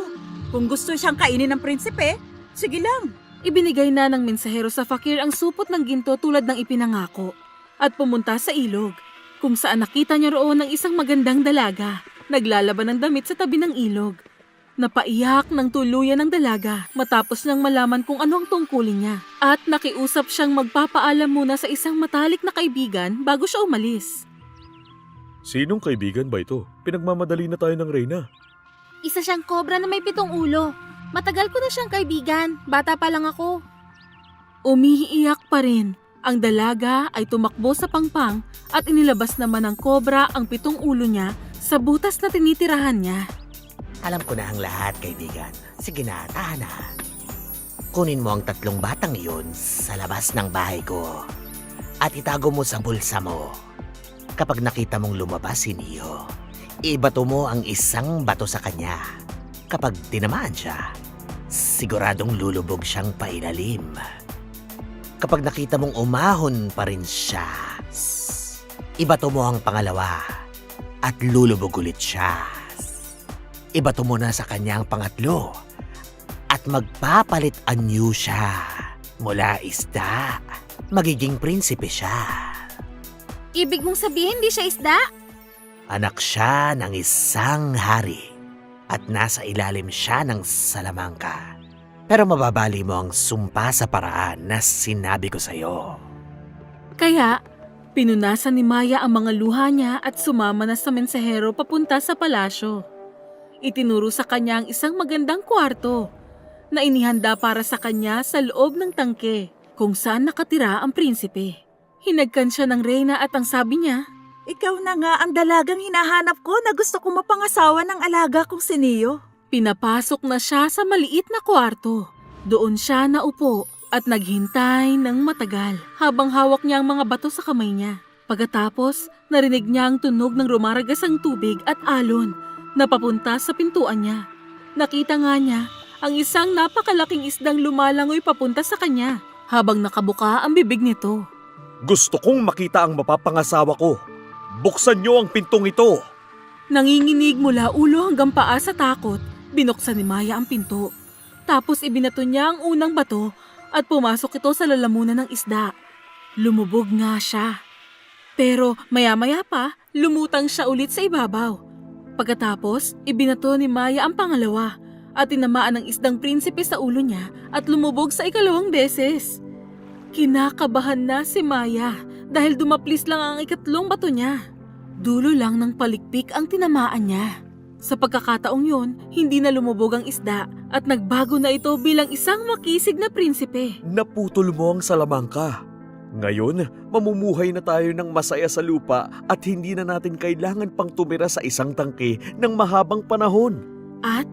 Kung gusto siyang kainin ng prinsipe, sige lang. ibinigay na ng mensahero sa fakir ang supot ng ginto tulad ng ipinangako at pumunta sa ilog kung saan nakita niya roon ang isang magandang dalaga naglalaban ng damit sa tabi ng ilog. Napaiyak ng tuluyan ng dalaga matapos niyang malaman kung ano ang tungkulin niya at nakiusap siyang magpapaalam muna sa isang matalik na kaibigan bago siya umalis. Sinong kaibigan ba ito? Pinagmamadali na tayo ng reyna. Isa siyang kobra na may 7 ulo. Matagal ko na siyang kaibigan. Bata pa lang ako. Umiiyak pa rin. Ang dalaga ay tumakbo sa pangpang at inilabas naman ng kobra ang 7 ulo niya sa butas na tinitirahan niya. Alam ko na ang lahat, kaibigan. Sige na, tahan na. Kunin mo ang 3 batang iyon sa labas ng bahay ko at itago mo sa bulsa mo. Kapag nakita mong lumabas si Neo, ibato mo ang isang bato sa kanya. Kapag tinamaan siya, siguradong lulubog siyang pailalim. Kapag nakita mong umahon pa rin siya, ibato mo ang pangalawa at lulubog ulit siya. Ibato mo na sa kanya ang pangatlo at magpapalit anyo siya. Mula isda, magiging prinsipe siya. Ibig mong sabihin di siya isda? Anak siya ng isang hari at nasa ilalim siya ng salamangka. Pero mababali mo ang sumpa sa paraan na sinabi ko sa'yo. Kaya, pinunasan ni Maya ang mga luha niya at sumama na sa mensahero papunta sa palasyo. Itinuro sa kanya ang isang magandang kwarto na inihanda para sa kanya sa loob ng tangke kung saan nakatira ang prinsipe. Hinagkan siya ng reyna at ang sabi niya, Ikaw na nga ang dalagang hinahanap ko na gusto kong mapangasawa ng alaga kong si Neo. Pinapasok na siya sa maliit na kwarto. Doon siya naupo at naghintay ng matagal habang hawak niya ang mga bato sa kamay niya. Pagkatapos, narinig niya ang tunog ng rumaragasang tubig at alon na papunta sa pintuan niya. Nakita nga niya ang isang napakalaking isdang lumalangoy papunta sa kanya habang nakabuka ang bibig nito. Gusto kong makita ang mapapangasawa ko. Buksan niyo ang pintong ito. Nanginginig mula ulo hanggang paa sa takot, binuksan ni Maya ang pinto. Tapos ibinato niya ang unang bato at pumasok ito sa lalamunan ng isda. Lumubog nga siya. Pero maya-maya pa, lumutang siya ulit sa ibabaw. Pagkatapos, ibinato ni Maya ang pangalawa at tinamaan ng isdang prinsipe sa ulo niya at lumubog sa 2 beses. Kinakabahan na si Maya dahil dumaplis lang ang 3 bato niya. Dulo lang ng palikpik ang tinamaan niya. Sa pagkakataong yun, hindi na lumubog ang isda at nagbago na ito bilang isang makisig na prinsipe. Naputol mo ang salamangka. Ngayon, mamumuhay na tayo ng masaya sa lupa at hindi na natin kailangan pang tumira sa isang tangke ng mahabang panahon. At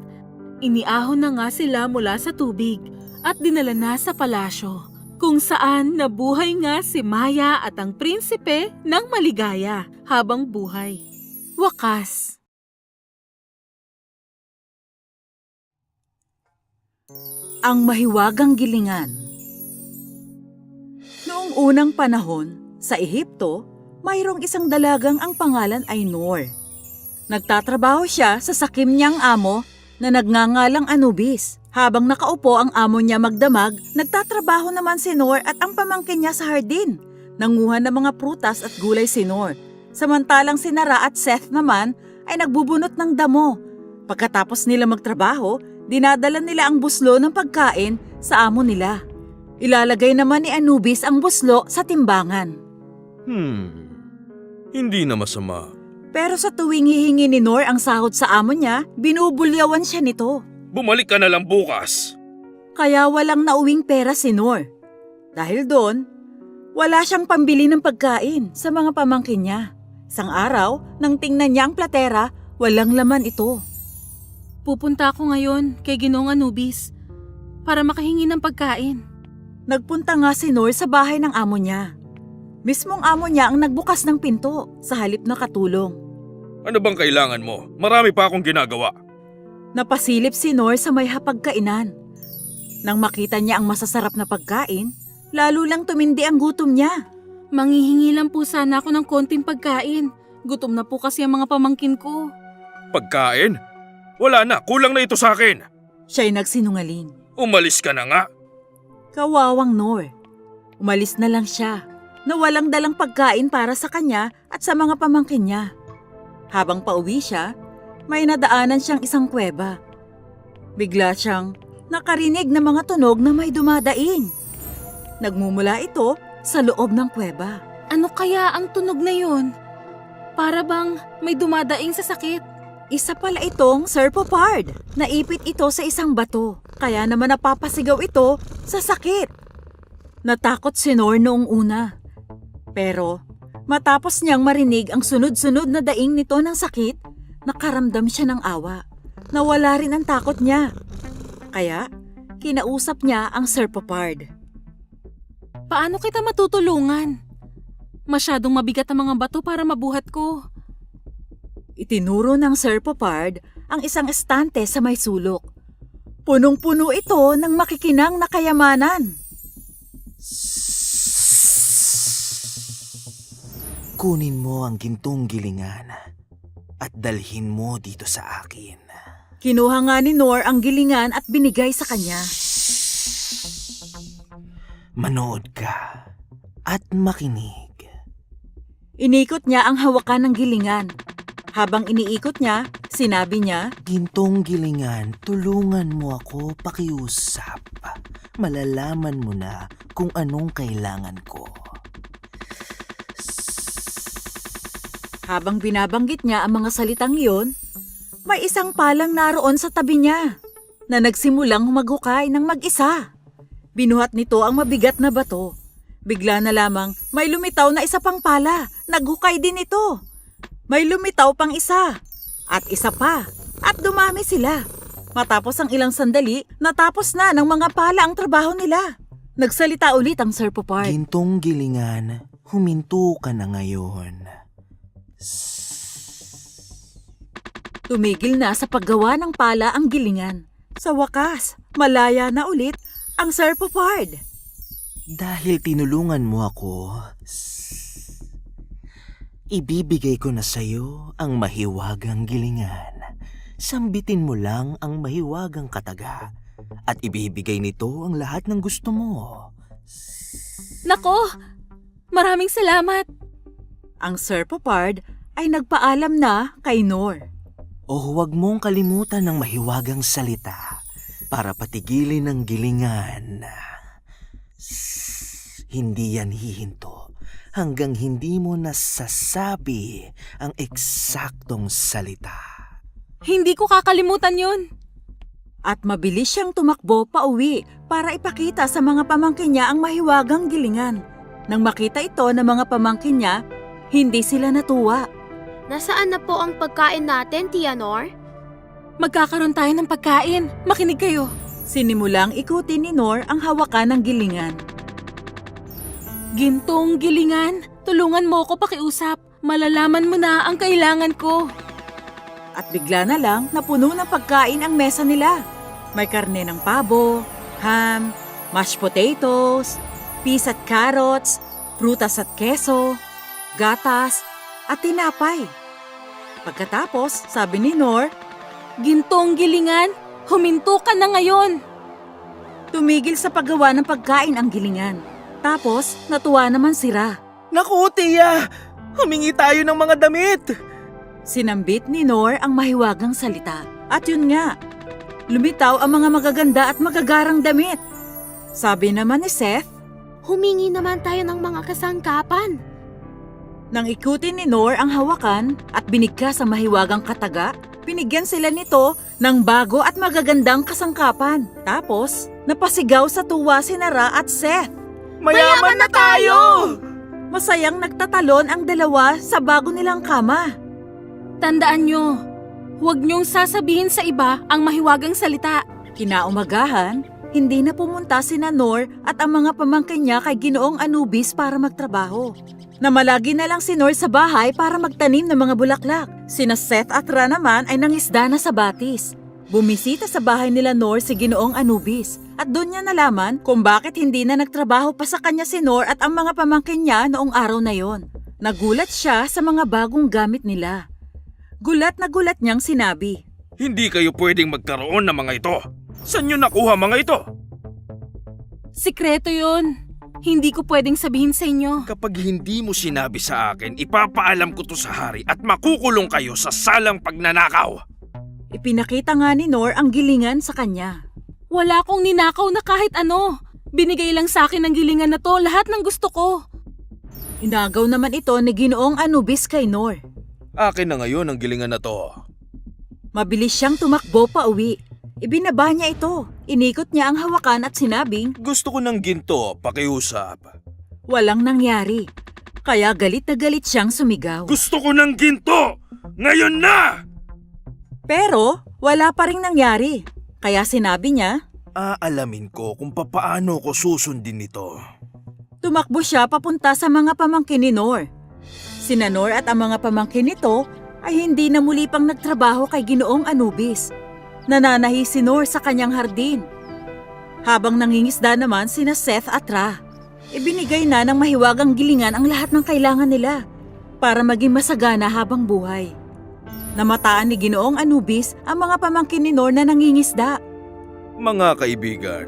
iniahon na nga sila mula sa tubig at dinala na sa palasyo, kung saan nabuhay nga si Maya at ang prinsipe ng maligaya habang buhay. Wakas. Ang mahiwagang gilingan. Noong unang panahon, sa Ehipto, mayroong isang dalagang ang pangalan ay Noor. Nagtatrabaho siya sa sakim niyang amo na nagngangalang Anubis. Habang nakaupo ang amo niya magdamag, nagtatrabaho naman si Nor at ang pamangkin niya sa hardin. Nanguha ng mga prutas at gulay si Nor. Samantalang si Nara at Seth naman ay nagbubunot ng damo. Pagkatapos nila magtrabaho, dinadala nila ang buslo ng pagkain sa amo nila. Ilalagay naman ni Anubis ang buslo sa timbangan. Hindi na masama. Pero sa tuwing hihingi ni Nor ang sahod sa amo niya, binubulyawan siya nito. Bumalik ka na lang bukas. Kaya walang nauwing pera si Nor. Dahil doon, wala siyang pambili ng pagkain sa mga pamangkin niya. Isang araw, nang tingnan niya ang platera, walang laman ito. Pupunta ako ngayon kay Ginoong Anubis para makahingi ng pagkain. Nagpunta nga si Nor sa bahay ng amo niya. Mismong amo niya ang nagbukas ng pinto sa halip na katulong. Ano bang kailangan mo? Marami pa akong ginagawa. Napasilip si Nor sa may hapagkainan. Nang makita niya ang masasarap na pagkain, lalo lang tumindi ang gutom niya. Manghihingi lang po sana ako ng konting pagkain. Gutom na po kasi ang mga pamangkin ko. Pagkain? Wala na, kulang na ito sa akin. Siya'y nagsinungaling. Umalis ka na nga. Kawawang Nor. Umalis na lang siya na walang dalang pagkain para sa kanya at sa mga pamangkin niya. Habang pauwi siya, may nadaanan siyang isang kuweba. Bigla siyang nakarinig ng mga tunog na may dumadaing. Nagmumula ito sa loob ng kuweba. Ano kaya ang tunog na yun? Para bang may dumadaing sa sakit. Isa pala itong serpopard. Naipit ito sa isang bato, kaya naman napapasigaw ito sa sakit. Natakot si Nor noong una. Pero matapos niyang marinig ang sunod-sunod na daing nito ng sakit, nakaramdam siya ng awa. Nawala rin ang takot niya. Kaya kinausap niya ang serpopard. Paano kita matutulungan? Masyadong mabigat ang mga bato para mabuhat ko. Itinuro ng serpopard ang isang estante sa may sulok. Punong-puno ito ng makikinang na kayamanan. Kunin mo ang gintong gilingan at dalhin mo dito sa akin. Kinuha nga ni Nor ang gilingan at binigay sa kanya. Manood ka at makinig. Inikot niya ang hawakan ng gilingan. Habang iniikot niya, sinabi niya, Gintong gilingan, tulungan mo ako pakiusap. Malalaman mo na kung anong kailangan ko. Habang binabanggit niya ang mga salitang iyon, may isang palang naroon sa tabi niya na nagsimulang maghukay ng mag-isa. Binuhat nito ang mabigat na bato. Bigla na lamang may lumitaw na isa pang pala. Naghukay din ito. May lumitaw pang isa. At isa pa. At dumami sila. Matapos ang ilang sandali, natapos na ng mga pala ang trabaho nila. Nagsalita ulit ang serpopard. Gintong gilingan, huminto ka na ngayon. Tumigil na sa paggawa ng pala ang gilingan. Sa wakas, malaya na ulit ang serpopard. Dahil tinulungan mo ako, ibibigay ko na sa'yo ang mahiwagang gilingan. Sambitin mo lang ang mahiwagang kataga at ibibigay nito ang lahat ng gusto mo. Nako! Maraming salamat! Ang serpopard ay nagpaalam na kay Nor. O huwag mong kalimutan ng mahiwagang salita para patigilin ang gilingan. Hindi yan hihinto hanggang hindi mo nasasabi ang eksaktong salita. Hindi ko kakalimutan yun. At mabilis siyang tumakbo pauwi para ipakita sa mga pamangkin niya ang mahiwagang gilingan. Nang makita ito ng mga pamangkin niya, hindi sila natuwa. Nasaan na po ang pagkain natin, Tia Nor? Magkakaroon tayo ng pagkain. Makinig kayo. Sinimulang ikutin ni Nor ang hawakan ng gilingan. Gintong gilingan, tulungan mo ko pakiusap. Malalaman mo na ang kailangan ko. At bigla na lang napuno ng pagkain ang mesa nila. May karne ng pabo, ham, mashed potatoes, peas at carrots, prutas at keso, gatas, at tinapay. Pagkatapos, sabi ni Nor, Gintong gilingan, huminto ka na ngayon. Tumigil sa paggawa ng pagkain ang gilingan. Tapos, natuwa naman si Ra. Naku, Tia! Humingi tayo ng mga damit! Sinambit ni Nor ang mahiwagang salita. At yun nga, lumitaw ang mga magaganda at magagarang damit. Sabi naman ni Seth, Humingi naman tayo ng mga kasangkapan. nang ikutin ni Nor ang hawakan at binigkas ang mahiwagang kataga, binigyan sila nito ng bago at magagandang kasangkapan. Tapos, napasigaw sa tuwa si Ra at Seth. Mayaman na tayo! Masayang nagtatalon ang dalawa sa bago nilang kama. Tandaan nyo, huwag nyong sasabihin sa iba ang mahiwagang salita. Kinaumagahan, hindi na pumunta sina Nor at ang mga pamangkin niya kay Ginoong Anubis para magtrabaho. Namalagi na lang si Nor sa bahay para magtanim ng mga bulaklak. Sina Seth at Ra naman ay nangisda na sa batis. Bumisita sa bahay nila Nor si Ginoong Anubis at doon niya nalaman kung bakit hindi na nagtrabaho pa sa kanya si Nor at ang mga pamangkin niya noong araw na yon. Nagulat siya sa mga bagong gamit nila. Gulat na gulat niyang sinabi, Hindi kayo pwedeng magkaroon ng mga ito. Saan nyo nakuha mga ito? Sikreto yun. Hindi ko pwedeng sabihin sa inyo. Kapag hindi mo sinabi sa akin, ipapaalam ko to sa hari at makukulong kayo sa salang pagnanakaw. Ipinakita nga ni Nor ang gilingan sa kanya. Wala akong ninakaw na kahit ano. Binigay lang sa akin ng gilingan na to lahat ng gusto ko. Inagaw naman ito ni Ginoong Anubis kay Nor. Akin na ngayon ang gilingan na to. Mabilis siyang tumakbo pa uwi. Ibinaba niya ito. Inikot niya ang hawakan at sinabing, Gusto ko ng ginto, pakiusap. walang nangyari. Kaya galit na galit siyang sumigaw. Gusto ko ng ginto! Ngayon na! Pero wala pa ring nangyari. Kaya sinabi niya, Aalamin ko kung papaano ko susundin ito. tumakbo siya papunta sa mga pamangkin ni Nor. Sina Nor at ang mga pamangkin nito ay hindi na muli pang nagtrabaho kay Ginoong Anubis. Nananahi si Nor sa kanyang hardin. Habang nangingisda naman sina Seth at Ra. Ibinigay na ng mahiwagang gilingan ang lahat ng kailangan nila para maging masagana habang buhay. Namataan ni Ginoong Anubis ang mga pamangkin ni Nor na nangingisda. Mga kaibigan,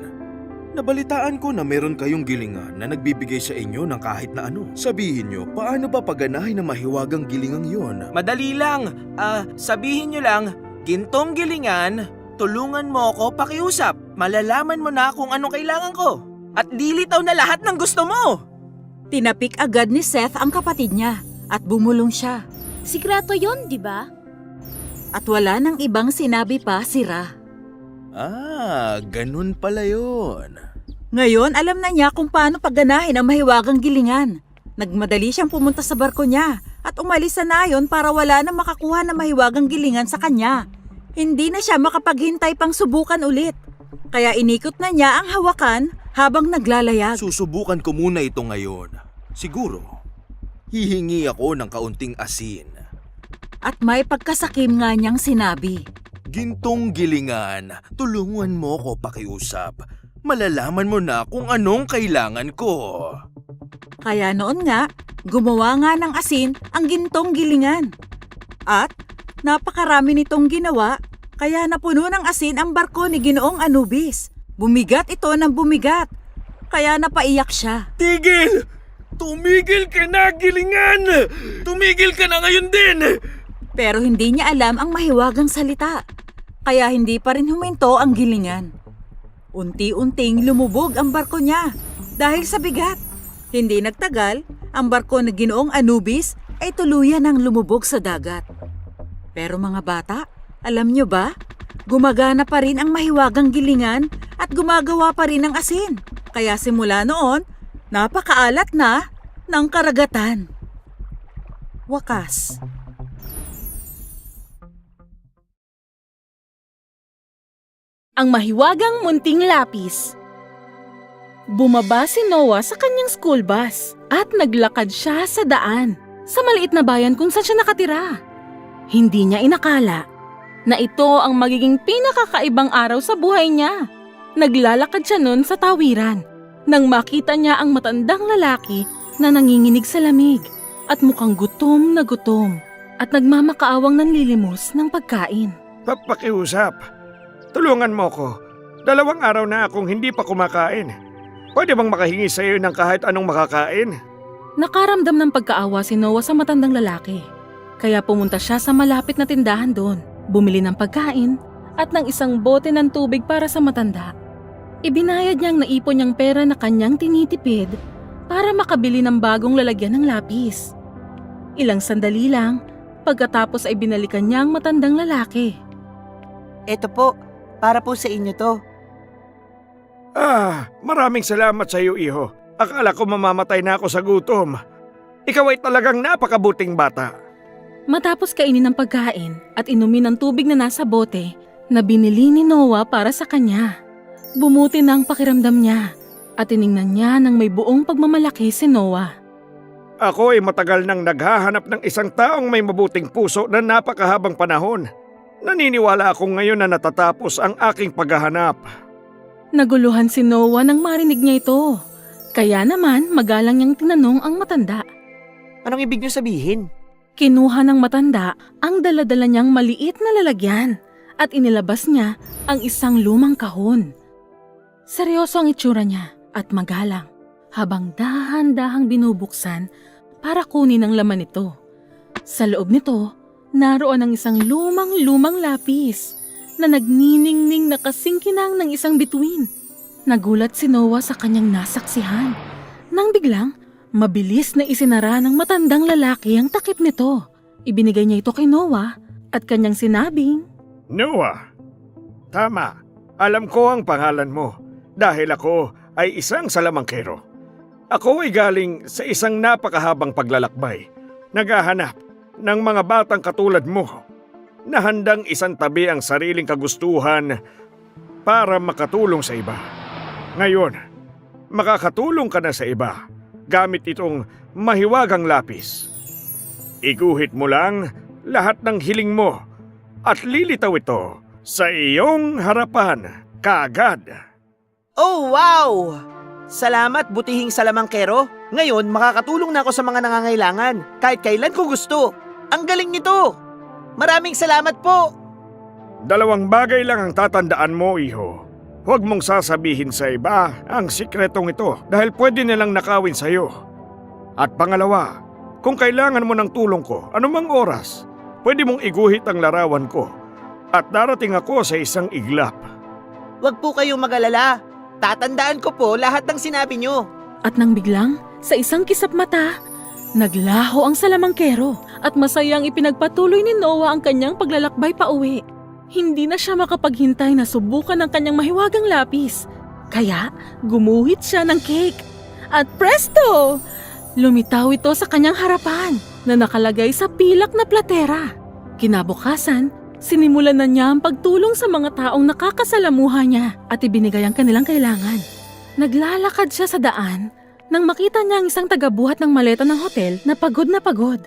nabalitaan ko na meron kayong gilingan na nagbibigay sa inyo ng kahit na ano. Sabihin nyo, paano ba paganahin ng mahiwagang gilingang yon? Madali lang. Sabihin nyo lang, Gintong gilingan, tulungan mo ako pakiusap. Malalaman mo na kung anong kailangan ko. At lilitaw na lahat ng gusto mo. Tinapik agad ni Seth ang kapatid niya at bumulong siya. Sikreto yon, di ba? At wala nang ibang sinabi pa si Ra. Ganun pala yon. Ngayon alam na niya kung paano pagganahin ang mahiwagang gilingan. Nagmadali siyang pumunta sa barko niya at umalis sa nayon para wala nang makakuha ng mahiwagang gilingan sa kanya. Hindi na siya makapaghintay pang subukan ulit. Kaya inikot na niya ang hawakan habang naglalayag. Susubukan ko muna ito ngayon. Siguro, hihingi ako ng kaunting asin. At may pagkasakim nga niyang sinabi, Gintong gilingan, tulungan mo ko pakiusap. Malalaman mo na kung anong kailangan ko. Kaya noon nga, gumawa nga ng asin ang gintong gilingan. At napakarami nitong ginawa, kaya napuno ng asin ang barko ni Ginoong Anubis. Bumigat ito ng bumigat, kaya napaiyak siya. Tigil! Tumigil ka na, gilingan! Tumigil ka na ngayon din! Pero hindi niya alam ang mahiwagang salita, kaya hindi pa rin huminto ang gilingan. Unti-unting lumubog ang barko niya dahil sa bigat. Hindi nagtagal, ang barko na Ginoong Anubis ay tuluyan ng lumubog sa dagat. Pero mga bata, alam nyo ba? Gumagana pa rin ang mahiwagang gilingan at gumagawa pa rin ng asin. Kaya simula noon, napakaalat na ng karagatan. Wakas. Ang mahiwagang munting lapis. Bumaba si Noah sa kanyang school bus at naglakad siya sa daan sa maliit na bayan kung saan siya nakatira. Hindi niya inakala na ito ang magiging pinakakaibang araw sa buhay niya. Naglalakad siya nun sa tawiran nang makita niya ang matandang lalaki na nanginginig sa lamig at mukhang gutom na gutom at nagmamakaawang nanlilimos ng pagkain. Pakiusap. Tulungan mo ko. 2 araw na akong hindi pa kumakain. Pwede bang makahingi sa iyo ng kahit anong makakain? Nakaramdam ng pagkaawa si Noah sa matandang lalaki. Kaya pumunta siya sa malapit na tindahan doon, bumili ng pagkain at ng isang bote ng tubig para sa matanda. Ibinayad niyang naipon niyang pera na kanyang tinitipid para makabili ng bagong lalagyan ng lapis. Ilang sandali lang, pagkatapos ay binalikan niya ang matandang lalaki. Eto po, para po sa inyo to. Maraming salamat sa iyo, iho. Akala ko mamamatay na ako sa gutom. Ikaw ay talagang napakabuting bata. Matapos kainin ng pagkain at inumin ng tubig na nasa bote na binili ni Noah para sa kanya, bumuti na ang pakiramdam niya at tiningnan niya ng may buong pagmamalaki si Noah. Ako ay matagal nang naghahanap ng isang taong may mabuting puso na napakahabang panahon. Naniniwala ako ngayon na natatapos ang aking paghahanap. Naguluhan si Noah nang marinig niya ito. Kaya naman magalang niyang tinanong ang matanda. Anong ibig niyo sabihin? Kinuha ng matanda ang dala-dala niyang maliit na lalagyan at inilabas niya ang isang lumang kahon. Seryoso ang itsura niya at magalang habang dahan-dahang binubuksan para kunin ang laman nito. Sa loob nito, naroon ang isang lumang-lumang lapis na nagniningning na kasingkinang ng isang bituin. Nagulat si Noah sa kanyang nasaksihan nang biglang mabilis na isinara ng matandang lalaki ang takip nito. Ibinigay niya ito kay Noah at kanyang sinabing, Noah, tama. Alam ko ang pangalan mo dahil ako ay isang salamangkero. Ako ay galing sa isang napakahabang paglalakbay. Naghahanap ng mga batang katulad mo na handang isang tabi ang sariling kagustuhan para makatulong sa iba. Ngayon, makakatulong ka na sa iba gamit itong mahiwagang lapis. Iguhit mo lang lahat ng hiling mo at lilitaw ito sa iyong harapan kaagad. Oh, wow! Salamat, butihing salamangkero. Ngayon, makakatulong na ako sa mga nangangailangan kahit kailan ko gusto. Ang galing nito! Maraming salamat po! 2 bagay lang ang tatandaan mo, iho. Huwag mong sasabihin sa iba ang sikretong ito dahil pwede nilang nakawin sa iyo. At pangalawa, kung kailangan mo ng tulong ko, anumang oras, pwede mong iguhit ang larawan ko at darating ako sa isang iglap. Huwag po kayong mag-alala. Tatandaan ko po lahat ng sinabi niyo. At nang biglang, sa isang kisap mata, naglaho ang salamangkero at masayang ipinagpatuloy ni Noah ang kanyang paglalakbay pauwi. Hindi na siya makapaghintay na subukan ang kanyang mahiwagang lapis. Kaya gumuhit siya ng cake. At presto! Lumitaw ito sa kanyang harapan na nakalagay sa pilak na platera. Kinabukasan, sinimulan na niya ang pagtulong sa mga taong nakakasalamuha niya at ibinigay ang kanilang kailangan. Naglalakad siya sa daan nang makita niya ang isang tagabuhat ng maleta ng hotel na pagod na pagod.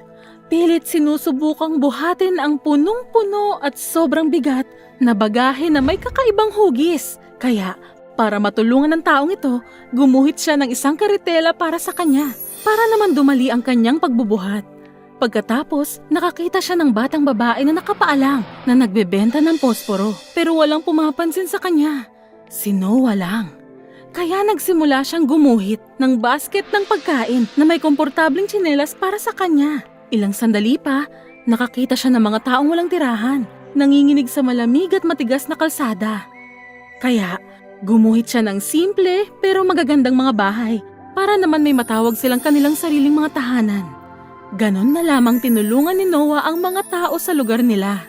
Pilit sinusubukang buhatin ang punong-puno at sobrang bigat na bagahe na may kakaibang hugis. Kaya, para matulungan ng taong ito, gumuhit siya ng isang karitela para sa kanya, para naman dumali ang kanyang pagbubuhat. Pagkatapos, nakakita siya ng batang babae na nakapaalang na nagbebenta ng posporo pero walang pumapansin sa kanya. Si Noah lang. Kaya nagsimula siyang gumuhit ng basket ng pagkain na may komportableng tsinelas para sa kanya. Ilang sandali pa, nakakita siya ng mga taong walang tirahan, nanginginig sa malamig at matigas na kalsada. Kaya, gumuhit siya ng simple pero magagandang mga bahay para naman may matawag silang kanilang sariling mga tahanan. Ganon na lamang tinulungan ni Noah ang mga tao sa lugar nila.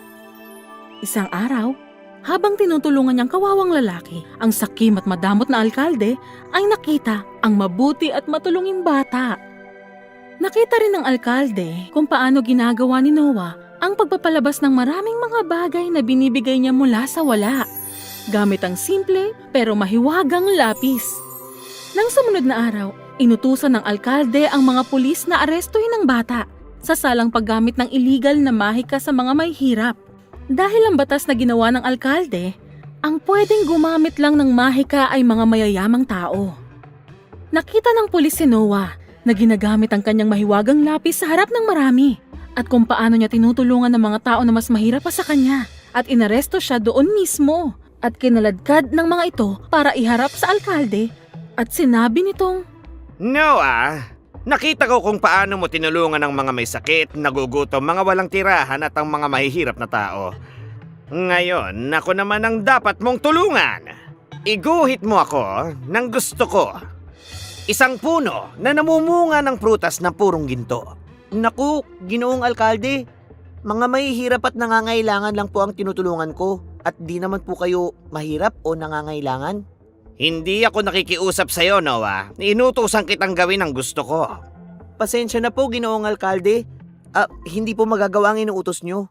Isang araw, habang tinutulungan niyang kawawang lalaki, ang sakim at madamot na alkalde ay nakita ang mabuti at matulunging bata. Nakita rin ng alkalde kung paano ginagawa ni Noah ang pagpapalabas ng maraming mga bagay na binibigay niya mula sa wala, gamit ang simple pero mahiwagang lapis. Nang sumunod na araw, inutusan ng alkalde ang mga pulis na arestuhin ang bata sa salang paggamit ng illegal na mahika sa mga may hirap. Dahil ang batas na ginawa ng alkalde, ang pwedeng gumamit lang ng mahika ay mga mayayamang tao. Nakita ng pulis si Noah na ginagamit ang kanyang mahiwagang lapis sa harap ng marami at kung paano niya tinutulungan ng mga tao na mas mahirap pa sa kanya at inaresto siya doon mismo at kinaladkad ng mga ito para iharap sa alkalde at sinabi nitong, Noah, nakita ko kung paano mo tinulungan ang mga may sakit, nagugutom, mga walang tirahan at ang mga mahihirap na tao. Ngayon, ako naman ang dapat mong tulungan. Iguhit mo ako ng gusto ko. Isang puno na namumunga ng prutas na purong ginto. Naku, Ginoong Alkalde, mga mahihirap at nangangailangan lang po ang tinutulungan ko at di naman po kayo mahirap o nangangailangan. Hindi ako nakikiusap sa'yo, Noah. Inutusan kitang gawin ang gusto ko. Pasensya na po, Ginoong Alkalde. Hindi po magagawa ang inuutos nyo.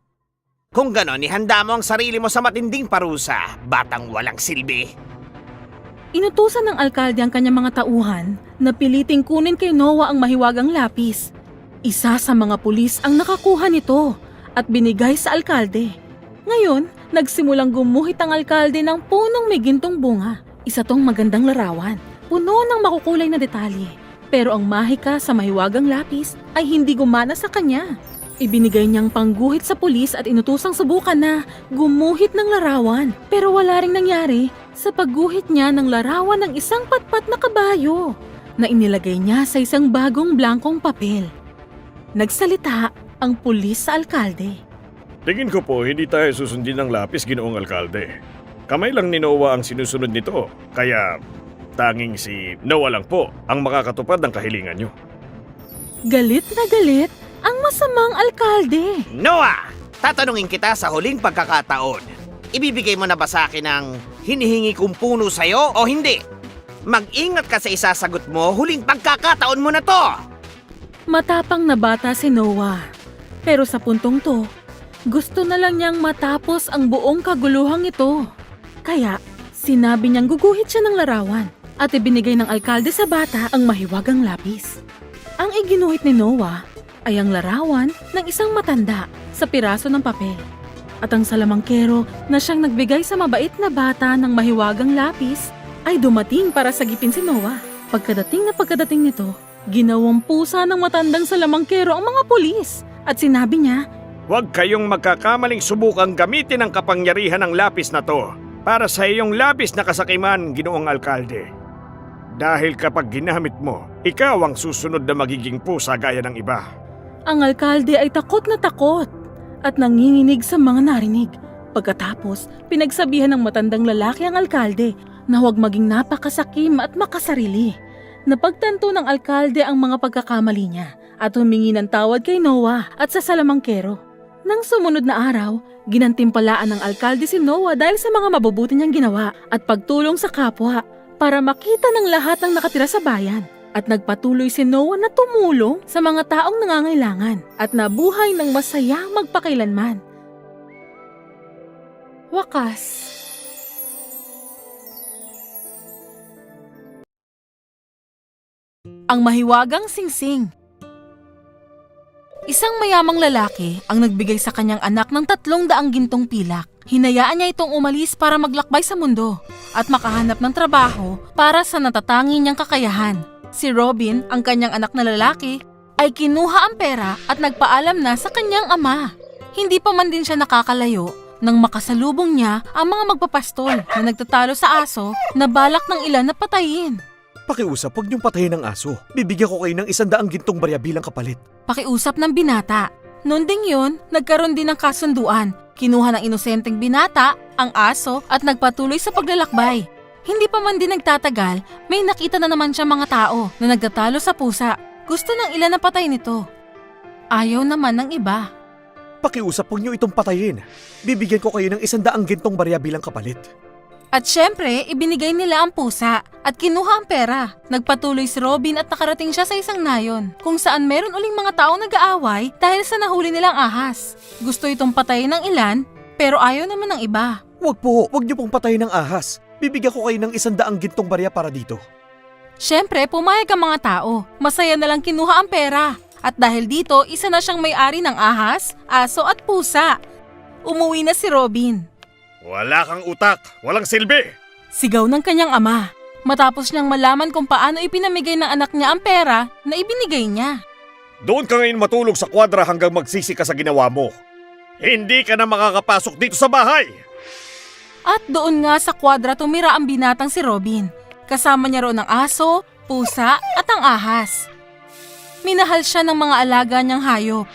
Kung ganon, ihanda mo ang sarili mo sa matinding parusa, batang walang silbi. Inutusan ng alkalde ang kanyang mga tauhan na piliting kunin kay Noah ang mahiwagang lapis. Isa sa mga pulis ang nakakuha nito at binigay sa alkalde. Ngayon, nagsimulang gumuhit ang alkalde ng punong may gintong bunga. Isa tong magandang larawan, puno ng makukulay na detalye. Pero ang mahika sa mahiwagang lapis ay hindi gumana sa kanya. Ibinigay niyang pangguhit sa pulis at inutusang subukan na gumuhit ng larawan. Pero wala ring nangyari sa pagguhit niya ng larawan ng isang patpat na kabayo na inilagay niya sa isang bagong blankong papel. Nagsalita ang pulis sa alkalde. Tingin ko po, hindi tayo susundin ng lapis, Ginoong Alkalde. Kamay lang ni Noah ang sinusunod nito, kaya tanging si Noah lang po ang makakatupad ng kahilingan nyo. Galit na galit ang masamang alkalde. Noah! Tatanungin kita sa huling pagkakataon. Ibibigay mo na ba sa akin ang hinihingi kong puno sa'yo o hindi? Mag-ingat ka sa isasagot mo, huling pagkakataon mo na to! Matapang na bata si Noah. Pero sa puntong to, gusto na lang niyang matapos ang buong kaguluhang ito. Kaya, sinabi niyang guguhit siya ng larawan at ibinigay ng alkalde sa bata ang mahiwagang lapis. Ang iginuhit ni Noah ay ang larawan ng isang matanda sa piraso ng papel. At ang salamangkero na siyang nagbigay sa mabait na bata ng mahiwagang lapis ay dumating para sagipin si Noah. Pagkadating nito, ginawang pusa ng matandang salamangkero ang mga pulis at sinabi niya, Huwag kayong magkakamaling subukang gamitin ang kapangyarihan ng lapis na to para sa iyong labis na kasakiman, Ginoong Alkalde. Dahil kapag ginamit mo, ikaw ang susunod na magiging pusa gaya ng iba. Ang alkalde ay takot na takot at nanginginig sa mga narinig. Pagkatapos, pinagsabihan ng matandang lalaki ang alkalde na huwag maging napakasakim at makasarili. Napagtanto ng alkalde ang mga pagkakamali niya at humingi ng tawad kay Noah at sa salamangkero. Nang sumunod na araw, ginantimpalaan ng alkalde si Noah dahil sa mga mabubuti niyang ginawa at pagtulong sa kapwa para makita ng lahat ng nakatira sa bayan. At nagpatuloy si Noah na tumulong sa mga taong nangangailangan at nabuhay ng masaya magpakailanman. Wakas. Ang mahiwagang singsing. Isang mayamang lalaki ang nagbigay sa kanyang anak ng 300 gintong pilak. Hinayaan niya itong umalis para maglakbay sa mundo at makahanap ng trabaho para sa natatangi niyang kakayahan. Si Robin, ang kanyang anak na lalaki, ay kinuha ang pera at nagpaalam na sa kanyang ama. Hindi pa man din siya nakakalayo nang makasalubong niya ang mga magpapastol na nagtatalo sa aso na balak ng ilan na patayin. Pakiusap, huwag niyong patayin ang aso. Bibigyan ko kayo ng 100 gintong barya bilang kapalit. Pakiusap ng binata. Noon ding yun, nagkaroon din ng kasunduan. Kinuha ng inosenteng binata, ang aso at nagpatuloy sa paglalakbay. Hindi pa man din nagtatagal, may nakita na naman siya mga tao na nagtatalo sa pusa. Gusto ng ilan na patayin ito. Ayaw naman ng iba. Pakiusap, huwag niyo itong patayin. Bibigyan ko kayo ng 100 gintong barya bilang kapalit. At syempre, ibinigay nila ang pusa at kinuha ang pera. Nagpatuloy si Robin at nakarating siya sa isang nayon kung saan meron uling mga taong nag-aaway dahil sa nahuli nilang ahas. Gusto itong patayin ng ilan, pero ayaw naman ng iba. Huwag po, huwag niyo pong patayin ng ahas. Bibigyan ko kayo ng 100 gintong barya para dito. Syempre, pumayag ang mga tao. Masaya na lang kinuha ang pera. At dahil dito, isa na siyang may-ari ng ahas, aso at pusa. Umuwi na si Robin. Wala kang utak, walang silbi. Sigaw ng kanyang ama. Matapos niyang malaman kung paano ipinamigay ng anak niya ang pera na ibinigay niya. Doon ka ngayon matulog sa kwadra hanggang magsisi ka sa ginawa mo. Hindi ka na makakapasok dito sa bahay! At doon nga sa kwadra tumira ang binatang si Robin. Kasama niya roon ang aso, pusa at ang ahas. Minahal siya ng mga alaga niyang hayop.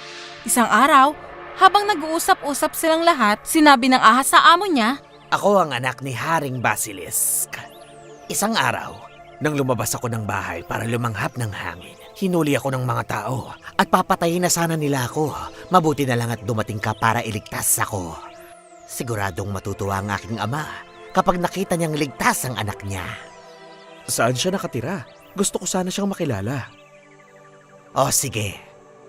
Isang araw, habang nag-uusap-usap silang lahat, sinabi ng ahas sa amo niya, Ako ang anak ni Haring Basilisk. Isang araw, nang lumabas ako ng bahay para lumanghap ng hangin, hinuli ako ng mga tao at papatayin na sana nila ako. Mabuti na lang at dumating ka para iligtas ako. Siguradong matutuwa ang aking ama kapag nakita niyang ligtas ang anak niya. Saan siya nakatira? Gusto ko sana siyang makilala. Oh, sige.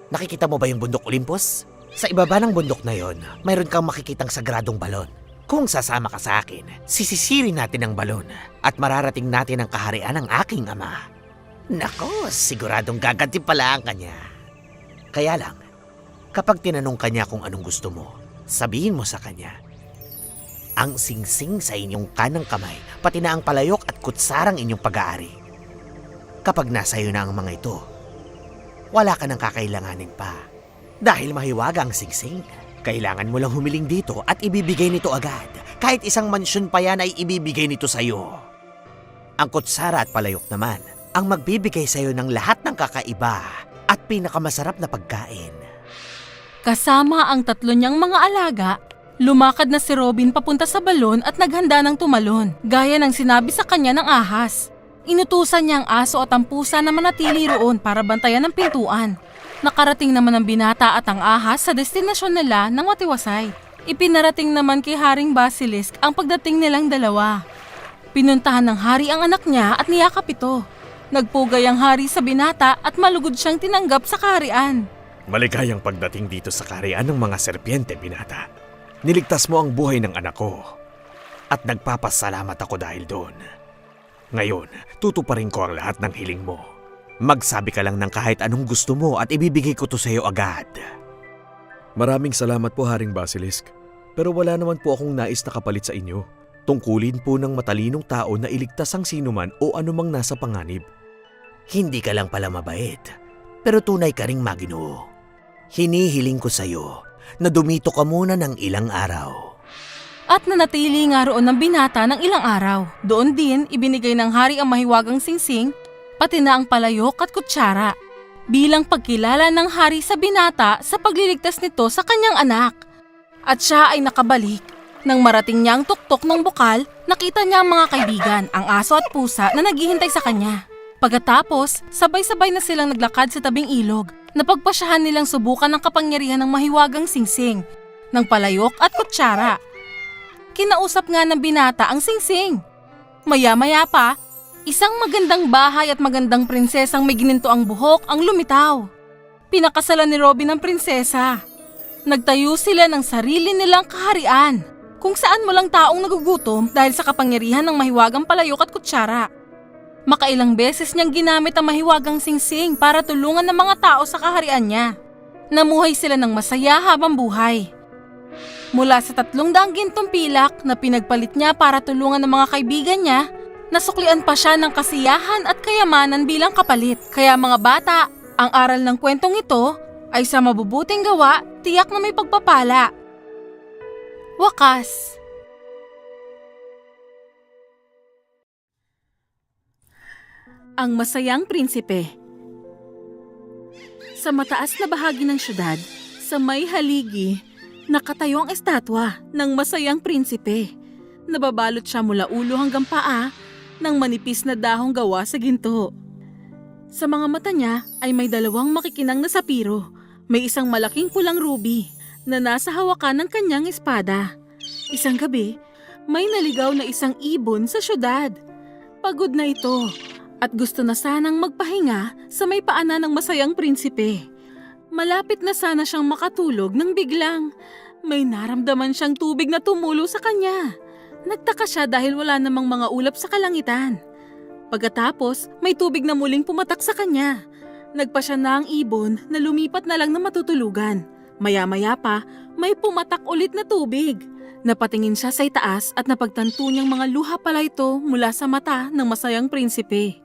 Nakikita mo ba yung bundok Olympus? Sa ibaba ng bundok na yon, mayroon kang makikitang sagradong balon. Kung sasama ka sa akin, sisisirin natin ang balon at mararating natin ang kaharian ng aking ama. Nako, siguradong gagantimpalaan ka niya. Kaya lang, kapag tinanong ka niya kung anong gusto mo, sabihin mo sa kanya, ang singsing sa inyong kanang kamay, pati na ang palayok at kutsarang inyong pag-aari. Kapag nasa iyo na ang mga ito, wala ka nang kakailanganin pa. Dahil mahiwaga ang singsing, kailangan mo lang humiling dito at ibibigay nito agad. Kahit isang mansyon pa yan ay ibibigay nito sa iyo. Ang kutsara at palayok naman, ang magbibigay sa iyo ng lahat ng kakaiba at pinakamasarap na pagkain. kasama ang tatlo niyang mga alaga, lumakad na si Robin papunta sa balon at naghanda ng tumalon, gaya ng sinabi sa kanya ng ahas. Inutusan niya ang aso at ang pusa na manatili roon para bantayan ang pintuan. Nakarating naman ang binata at ang ahas sa destinasyon nila ng matiwasay. Ipinarating naman kay Haring Basilisk ang pagdating nilang dalawa. Pinuntahan ng hari ang anak niya at niyakap ito. Nagpugay ang hari sa binata at malugod siyang tinanggap sa kaharian. Maligayang pagdating dito sa kaharian ng mga serpiente, binata. Niligtas mo ang buhay ng anak ko. At nagpapasalamat ako dahil doon. Ngayon, tutuparin ko ang lahat ng hiling mo. Magsabi ka lang ng kahit anong gusto mo at ibibigay ko to sa iyo agad. Maraming salamat po, Haring Basilisk. Pero wala naman po akong nais na kapalit sa inyo. Tungkulin po ng matalinong tao na iligtas ang sinuman o anumang nasa panganib. Hindi ka lang pala mabait, pero tunay ka ring maginoo. Hinihiling ko sa iyo na dumito ka muna ng ilang araw. At nanatili nga roon ng binata ng ilang araw. Doon din ibinigay ng hari ang mahiwagang singsing, pati na ang palayok at kutsara, bilang pagkilala ng hari sa binata sa pagliligtas nito sa kanyang anak. At siya ay nakabalik. Nang marating niya ang tuktok ng bukal, nakita niya ang mga kaibigan, ang aso at pusa na naghihintay sa kanya. Pagkatapos, sabay-sabay na silang naglakad sa tabing ilog. Napagpasyahan nilang subukan ang kapangyarihan ng mahiwagang singsing, ng palayok at kutsara. Kinausap nga ng binata ang singsing. Maya-maya pa, isang magandang bahay at magandang prinsesang may gininto ang buhok ang lumitaw. Pinakasalan ni Robin ang prinsesa. Nagtayo sila ng sarili nilang kaharian, kung saan walang taong nagugutom dahil sa kapangyarihan ng mahiwagang palayok at kutsara. Makailang beses niyang ginamit ang mahiwagang singsing para tulungan ng mga tao sa kaharian niya. Namuhay sila ng masaya habang buhay. Mula sa 300 gintong pilak na pinagpalit niya para tulungan ng mga kaibigan niya, nasuklian pa siya ng kasiyahan at kayamanan bilang kapalit. Kaya mga bata, ang aral ng kwentong ito ay sa mabubuting gawa, tiyak na may pagpapala. Wakas. Ang masayang prinsipe. Sa mataas na bahagi ng syudad, sa may haligi, nakatayo ang estatwa ng masayang prinsipe. Nababalot siya mula ulo hanggang paa ng manipis na dahong gawa sa ginto. Sa mga mata niya ay may 2 makikinang na sapiro. May isang malaking pulang ruby na nasa hawakan ng kanyang espada. Isang gabi, may naligaw na isang ibon sa syudad. Pagod na ito at gusto na sanang magpahinga sa may paanan ng masayang prinsipe. Malapit na sana siyang makatulog nang biglang may naramdaman siyang tubig na tumulo sa kanya. Nagtaka siya dahil wala namang mga ulap sa kalangitan. Pagkatapos, may tubig na muling pumatak sa kanya. Nagpasya na ang ibon na lumipat na lang na matutulugan. Maya-maya pa, may pumatak ulit na tubig. Napatingin siya sa itaas at napagtanto niyang mga luha pala ito mula sa mata ng masayang prinsipe.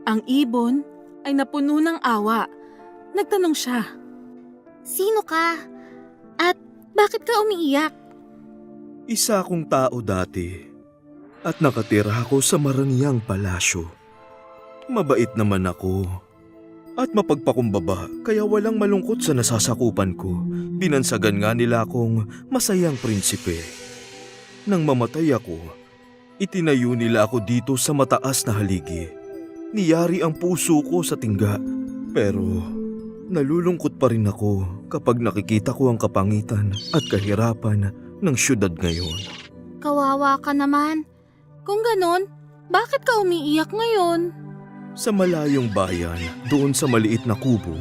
Ang ibon ay napuno ng awa. Nagtanong siya, Sino ka? At Bakit ka umiiyak? Isa akong tao dati at nakatira ako sa marangiyang palasyo. Mabait naman ako at mapagpakumbaba kaya walang malungkot sa nasasakupan ko. Binansagan nga nila akong masayang prinsipe. Nang mamatay ako, itinayo nila ako dito sa mataas na haligi. Niyari ang puso ko sa tingga pero nalulungkot pa rin ako kapag nakikita ko ang kapangitan at kahirapan ng syudad ngayon. Kawawa ka naman. Kung ganon, bakit ka umiiyak ngayon? Sa malayong bayan, doon sa maliit na kubo,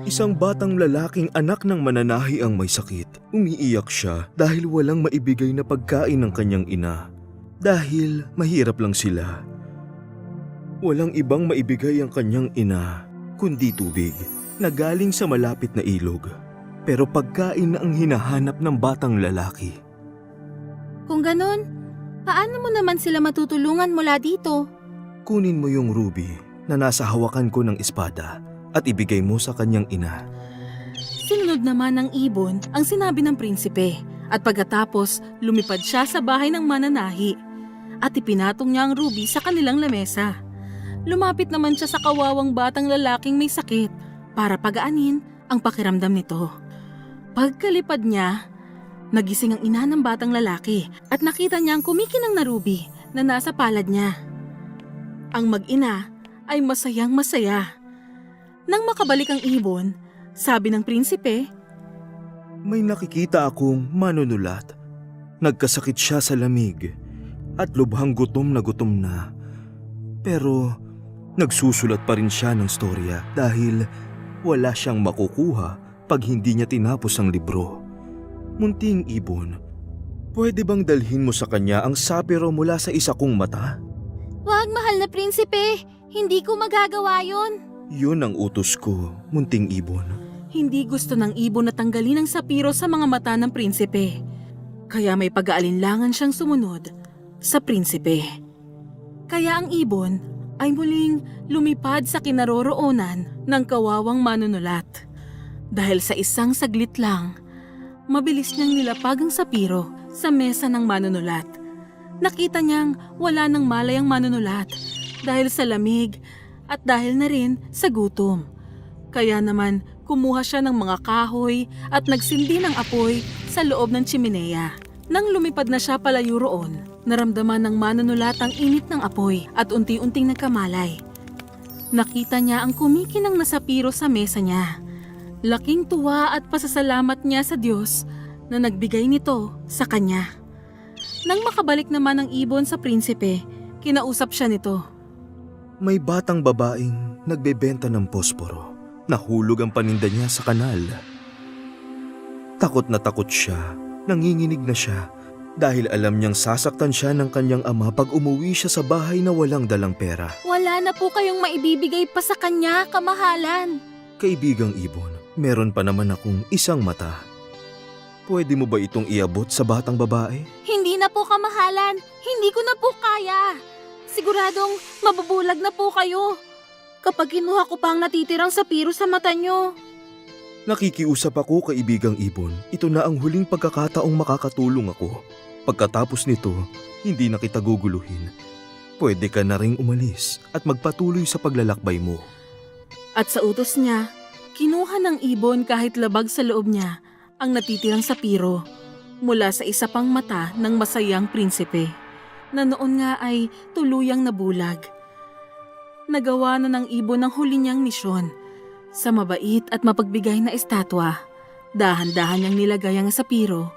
isang batang lalaking anak ng mananahi ang may sakit. Umiiyak siya dahil walang maibigay na pagkain ng kanyang ina. Dahil mahirap lang sila. Walang ibang maibigay ang kanyang ina, kundi tubig na galing sa malapit na ilog. Pero pagkain na ang hinahanap ng batang lalaki. Kung ganon, paano mo naman sila matutulungan mula dito? Kunin mo yung ruby na nasa hawakan ko ng espada at ibigay mo sa kanyang ina. Sinunod naman ng ibon ang sinabi ng prinsipe at pagkatapos lumipad siya sa bahay ng mananahi at ipinatong niya ang ruby sa kanilang lamesa. Lumapit naman siya sa kawawang batang lalaking may sakit para pagaanin ang pakiramdam nito. Pagkalipad niya, nagising ang ina ng batang lalaki at nakita niya ang kumikinang na ruby na nasa palad niya. Ang mag-ina ay masayang masaya. Nang makabalik ang ibon, sabi ng prinsipe, May nakikita akong manunulat. Nagkasakit siya sa lamig at lubhang gutom na. Pero nagsusulat pa rin siya ng storya dahil wala siyang makukuha pag hindi niya tinapos ang libro. Munting ibon, pwede bang dalhin mo sa kanya ang sapiro mula sa isa kong mata? Wag, mahal na prinsipe. Hindi ko magagawa yon. Yun ang utos ko, munting ibon. hindi gusto ng ibon na tanggalin ang sapiro sa mga mata ng prinsipe. Kaya may pag-aalinlangan siyang sumunod sa prinsipe. Kaya ang ibon ay muling lumipad sa kinaroroonan ng kawawang manunulat. Dahil sa isang saglit lang, mabilis niyang nilapag ang sapiro sa mesa ng manunulat. Nakita niyang wala nang malay ang manunulat dahil sa lamig at dahil na rin sa gutom. Kaya naman kumuha siya ng mga kahoy at nagsindi ng apoy sa loob ng tsimeneya. Nang lumipad na siya palayo roon, naramdaman ng manunulat ang init ng apoy at unti-unting nagkamalay. Nakita niya ang kumikinang na sapiro sa mesa niya. Laking tuwa at pasasalamat niya sa Diyos na nagbigay nito sa kanya. Nang makabalik naman ang ibon sa prinsipe, kinausap siya nito. May batang babaeng nagbebenta ng posporo. Nahulog ang paninda niya sa kanal. Takot na takot siya, nanginginig na siya dahil alam niyang sasaktan siya ng kanyang ama pag umuwi siya sa bahay na walang dalang pera. Wala na po kayong maibibigay pa sa kanya, kamahalan. Kaibigang ibon, meron pa naman akong isang mata. Pwede mo ba itong iabot sa batang babae? Hindi na po, kamahalan. Hindi ko na po kaya. Siguradong mabubulag na po kayo kapag kinuha ko pa ang natitirang sapiro sa mata nyo. Nakikiusap ako, kaibigang ibon. Ito na ang huling pagkakataong makakatulong ako. Pagkatapos nito, hindi na kita guguluhin. Pwede ka na ring umalis at magpatuloy sa paglalakbay mo. At sa utos niya, kinuha ng ibon kahit labag sa loob niya ang natitirang sapiro mula sa isa pang mata ng masayang prinsipe na noon nga ay tuluyang nabulag. Nagawa na ng ibon ang huli niyang misyon. Sa mabait at mapagbigay na estatwa, dahan-dahan niyang nilagay ang sapiro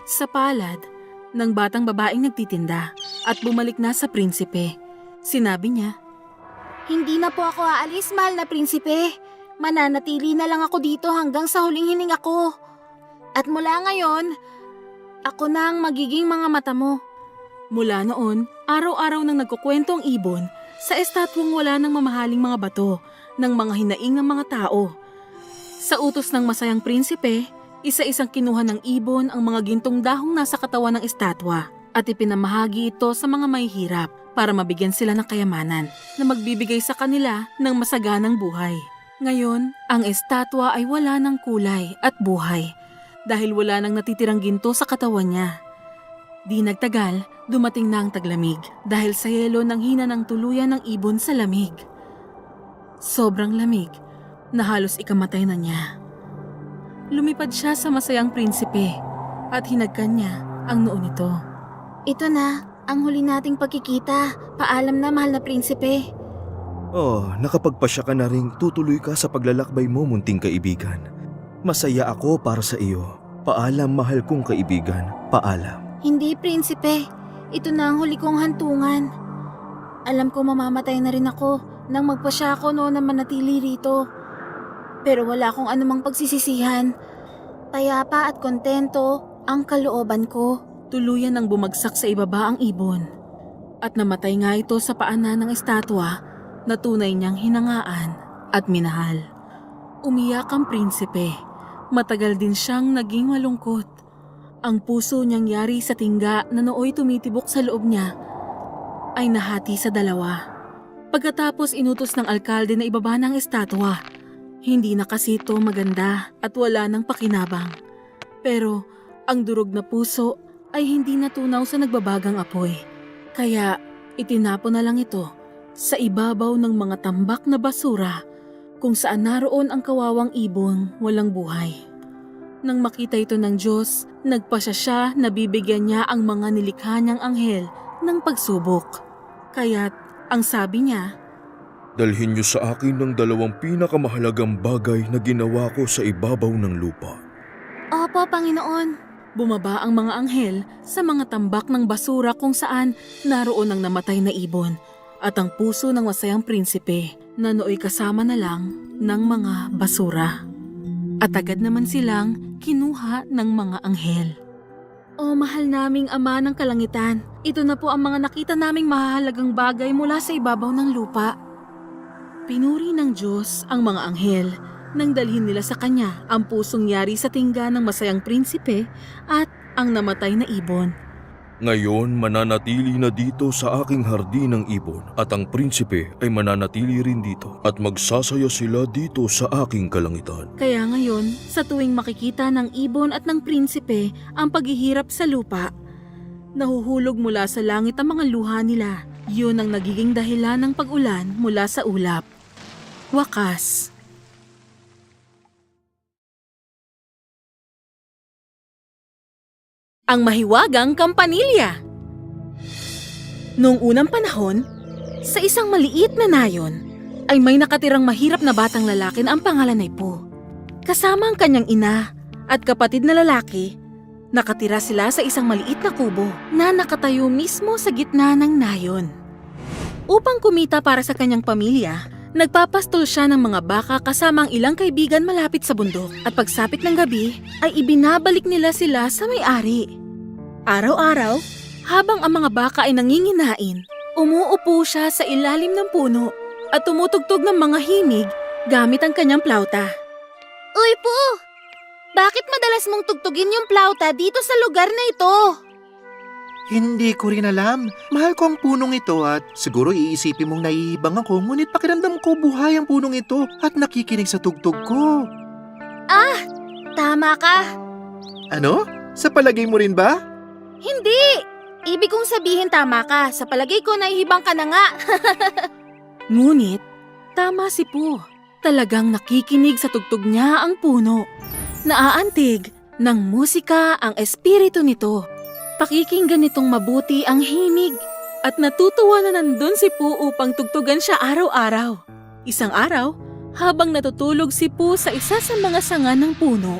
sa palad ng batang babaeng nagtitinda at bumalik na sa prinsipe. Sinabi niya, Hindi na po ako aalis, mahal na prinsipe. Mananatili na lang ako dito hanggang sa huling hininga ko. At mula ngayon, ako na ang magiging mga mata mo. Mula noon, araw-araw nang nagkukwento ang ibon sa estatwang wala ng mamahaling mga bato ng mga hinaingang mga tao. Sa utos ng masayang prinsipe, isa-isang kinuha ng ibon ang mga gintong dahong nasa katawan ng estatwa at ipinamahagi ito sa mga mahihirap para mabigyan sila ng kayamanan na magbibigay sa kanila ng masaganang buhay. Ngayon, ang estatwa ay wala ng kulay at buhay dahil wala nang natitirang ginto sa katawan niya. Di nagtagal, dumating na ang taglamig dahil sa yelo nang hina ng tuluyan ng ibon sa lamig. Sobrang lamig na halos ikamatay na niya. Lumipad siya sa masayang prinsipe at hinagkan niya ang noo nito. Ito na, ang huli nating pagkikita. Paalam na, mahal na prinsipe. Oh, nakapagpasya ka na ring tutuloy ka sa paglalakbay mo, munting kaibigan. Masaya ako para sa iyo. Paalam, mahal kong kaibigan. Paalam. Hindi, prinsipe. Ito na ang huli kong hantungan. Alam ko mamamatay na rin ako nang magpasya ako noon na manatili rito. Pero wala akong anumang pagsisisihan. Payapa at kontento ang kalooban ko. Tuluyan nang bumagsak sa ibaba ang ibon. At namatay nga ito sa paanan ng estatwa na tunay niyang hinangaan at minahal. Umiyak ang prinsipe. Matagal din siyang naging malungkot. Ang puso niyang yari sa tingga na nooy tumitibok sa loob niya ay nahati sa dalawa. Pagkatapos inutos ng alkalde na ibaba ng estatwa. Hindi na kasi ito maganda at wala nang pakinabang. Pero ang durog na puso ay hindi natunaw sa nagbabagang apoy. Kaya itinapon na lang ito sa ibabaw ng mga tambak na basura kung saan naroon ang kawawang ibon walang buhay. Nang makita ito ng Diyos, nagpasya siya na bibigyan niya ang mga nilikha niyang anghel ng pagsubok. Kaya't ang sabi niya, Dalhin niyo sa akin ng 2 pinakamahalagang bagay na ginawa ko sa ibabaw ng lupa. Opo, Panginoon. Bumaba ang mga anghel sa mga tambak ng basura kung saan naroon ang namatay na ibon at ang puso ng masayang prinsipe na nooy kasama na lang ng mga basura. At agad naman silang kinuha ng mga anghel. O mahal naming Ama ng Kalangitan, ito na po ang mga nakita naming mahalagang bagay mula sa ibabaw ng lupa. Pinuri ng Diyos ang mga anghel nang dalhin nila sa kanya ang pusong yari sa tingga ng masayang prinsipe at ang namatay na ibon. Ngayon mananatili na dito sa aking hardin ng ibon at ang prinsipe ay mananatili rin dito at magsasaya sila dito sa aking kalangitan. Kaya ngayon, sa tuwing makikita ng ibon at ng prinsipe ang paghihirap sa lupa, nahuhulog mula sa langit ang mga luha nila. Yun ang nagiging dahilan ng pag-ulan mula sa ulap. Wakas. Ang mahiwagang kampanilya. Noong unang panahon, sa isang maliit na nayon, ay may nakatirang mahirap na batang lalaki na ang pangalan ay Po. Kasama ang kanyang ina at kapatid na lalaki, nakatira sila sa isang maliit na kubo na nakatayo mismo sa gitna ng nayon. Upang kumita para sa kanyang pamilya, nagpapastol siya ng mga baka kasama ang ilang kaibigan malapit sa bundok at pagsapit ng gabi ay ibinabalik nila sila sa may-ari. Araw-araw, habang ang mga baka ay nanginginain, umuupo siya sa ilalim ng puno at tumutugtog ng mga himig gamit ang kanyang plauta. Uy Po! Bakit madalas mong tugtugin yung plauta dito sa lugar na ito? Hindi ko rin alam. Mahal ko ang punong ito at siguro iisipin mong naiibang ako, ngunit pakiramdam ko buhay ang punong ito at nakikinig sa tugtog ko. Ah! Tama ka! Ano? Sa palagay mo rin ba? Hindi! Ibig kong sabihin tama ka. Sa palagay ko naihibang ka na nga. Ngunit, tama si Po. Talagang nakikinig sa tugtog niya ang puno. Naaantig ng musika ang espiritu nito. Pakikinggan nitong mabuti ang himig at natutuwa na nandun si Po upang tugtugan siya araw-araw. Isang araw, habang natutulog si Po sa isa sa mga sanga ng puno,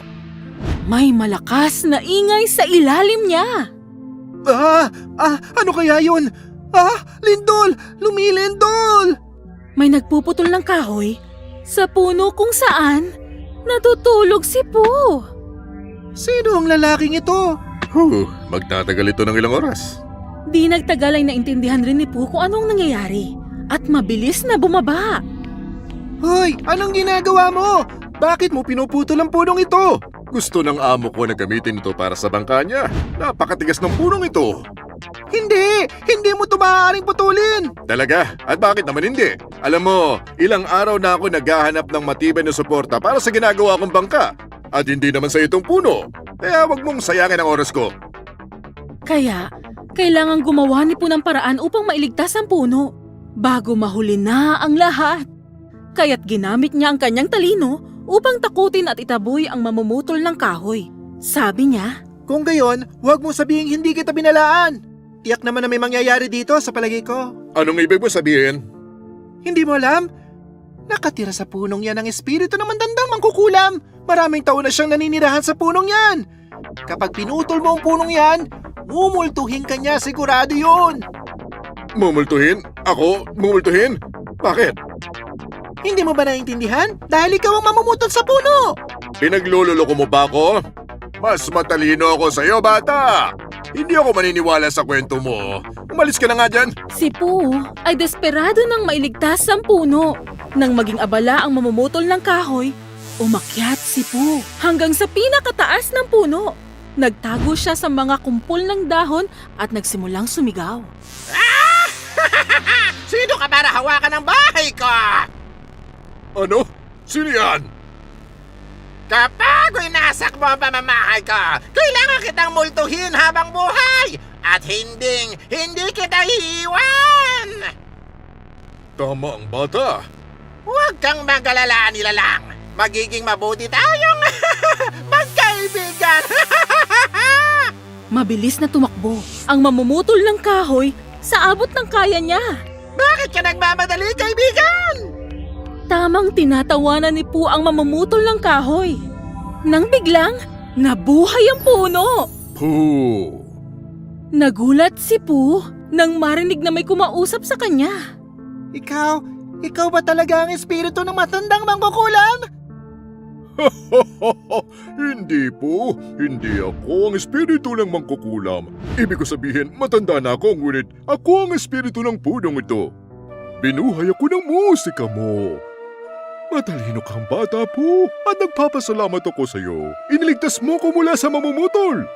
may malakas na ingay sa ilalim niya. Ano kaya yun? Lindol! Lumilindol! May nagpuputol ng kahoy sa puno kung saan natutulog si Po. Sino ang lalaking ito? Magtatagal ito ng ilang oras. Di nagtagal ay naintindihan rin ni Po kung anong nangyayari at mabilis na bumaba. Hoy, anong ginagawa mo? Bakit mo pinuputol ang punong ito? Gusto ng amo ko na gamitin ito para sa bangka niya. Napakatigas ng punong ito. Hindi mo ito maaaring putulin. Talaga? At bakit naman hindi? Alam mo, ilang araw na ako naghahanap ng matibay na suporta para sa ginagawa kong bangka. At hindi naman sa itong puno. Kaya wag mong sayangin ang oras ko. Kaya, kailangan gumawa ni Po ng paraan upang mailigtas ang puno bago mahuli na ang lahat. Kaya't ginamit niya ang kanyang talino upang takutin at itaboy ang mamumutol ng kahoy. Sabi niya, Kung gayon, huwag mong sabihin hindi kita binalaan. Tiyak naman na may mangyayari dito sa palagay ko. Anong ibig mo sabihin? Hindi mo alam? Nakatira sa punong yan ang espiritu ng mandandang mangkukulam. Maraming taon na siyang naninirahan sa punong yan. Kapag pinutol mo ang punong yan, mumultuhin ka niya, sigurado yun. Mumultuhin? Ako? Mumultuhin? Bakit? Hindi mo ba naiintindihan? Dahil ikaw ang mamumutol sa puno. Pinaglululoko mo ba ako? Mas matalino ako sa'yo, bata! Hindi ako maniniwala sa kwento mo. Umalis ka na nga dyan. si Po ay desperado nang mailigtas ang puno. Nang maging abala ang mamumutol ng kahoy, umakyat si Po hanggang sa pinakataas ng puno. Nagtago siya sa mga kumpol ng dahon at nagsimulang sumigaw. Sino ka para hawakan ang bahay ko? Ano? Sino yan? Kapag winasak mo ang pamamahay ko, kailangan kitang multuhin habang buhay at hindi kita iiwan. Tama ang bata. Huwag kang mag-alala, nilalang. Magiging mabuti tayong magkaibigan. Mabilis na tumakbo ang mamumutol ng kahoy sa abot ng kaya niya. Bakit ka nagmamadali, kaibigan? Tamang tinatawanan ni Po ang mamumutol ng kahoy. Nang biglang, nabuhay ang puno. Pooh! Nagulat si Po nang marinig na may kumausap sa kanya. Ikaw ba talaga ang espiritu ng matandang mangkukulam? Hindi po. Hindi ako ang espiritu ng mangkukulam. Ibig ko sabihin, matanda na ako, ngunit ako ang espiritu ng punong ito. Binuhay ako ng musika mo. Matalino kang bata po at nagpapasalamat ako sa iyo. Iniligtas mo ko mula sa mamumutol.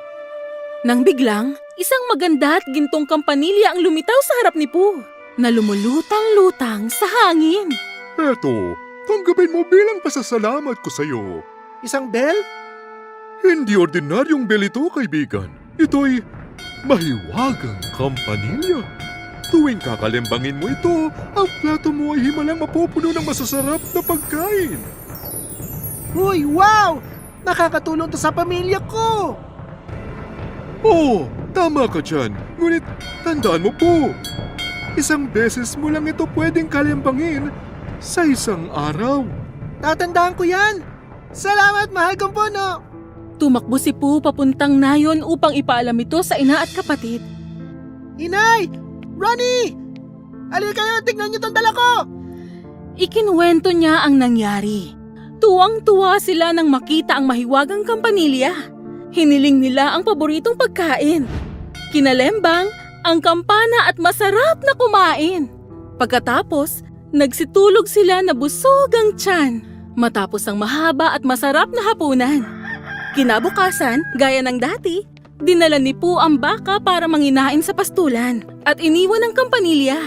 Nang biglang, isang maganda at gintong kampanilya ang lumitaw sa harap ni Po na lumulutang-lutang sa hangin. Eto, tanggapin mo bilang pasasalamat ko sa iyo. Isang bell? Hindi ordinaryong bell ito, kaibigan. Ito'y mahiwagang kampanilya. Tuwing kakalembangin mo ito, ang plato mo ay himalang mapupuno ng masasarap na pagkain. Uy, wow! Nakakatulong to sa pamilya ko! Oo, tama ka dyan. Ngunit tandaan mo po, isang beses mo lang ito pwedeng kalembangin sa isang araw. Tatandaan ko yan! Salamat, mahal kong puno! Tumakbo si Po papuntang nayon upang ipaalam ito sa ina at kapatid. Inay! Ronnie! Halika kayo, tignan niyo tong dala ko! Ikinuwento niya ang nangyari. Tuwang-tuwa sila nang makita ang mahiwagang kampanilya. Hiniling nila ang paboritong pagkain. Kinalembang, ang kampana at masarap na kumain. Pagkatapos, nagsitulog sila na busog ang tiyan matapos ang mahaba at masarap na hapunan. Kinabukasan, gaya ng dati, dinala ni Po ang baka para manginain sa pastulan at iniwan ang kampanilya.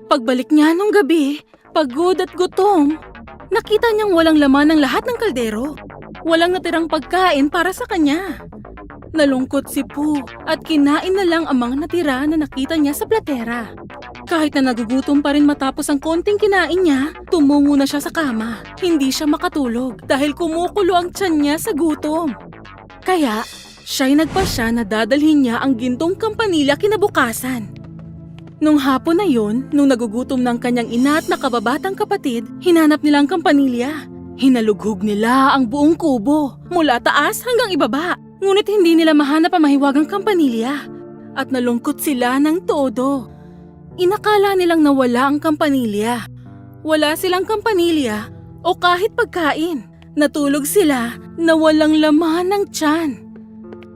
Pagbalik niya nung gabi, pagod at gutom, nakita niyang walang laman ang lahat ng kaldero. Walang natirang pagkain para sa kanya. Nalungkot si Po at kinain na lang ang mga natira na nakita niya sa platera. Kahit na nagugutom pa rin matapos ang konting kinain niya, tumungo na siya sa kama. Hindi siya makatulog dahil kumukulo ang tiyan niya sa gutom. Kaya, siya'y nagpasya na dadalhin niya ang gintong kampanilya kinabukasan. Nung hapon na yun, nung nagugutom ng kanyang ina at nakababatang kapatid, hinanap nila ang kampanilya. Hinalughog nila ang buong kubo, mula taas hanggang ibaba. Ngunit hindi nila mahanap ang mahiwagang kampanilya. At nalungkot sila ng todo. Inakala nilang nawala ang kampanilya. Wala silang kampanilya o kahit pagkain. Natulog sila na walang laman ng tiyan.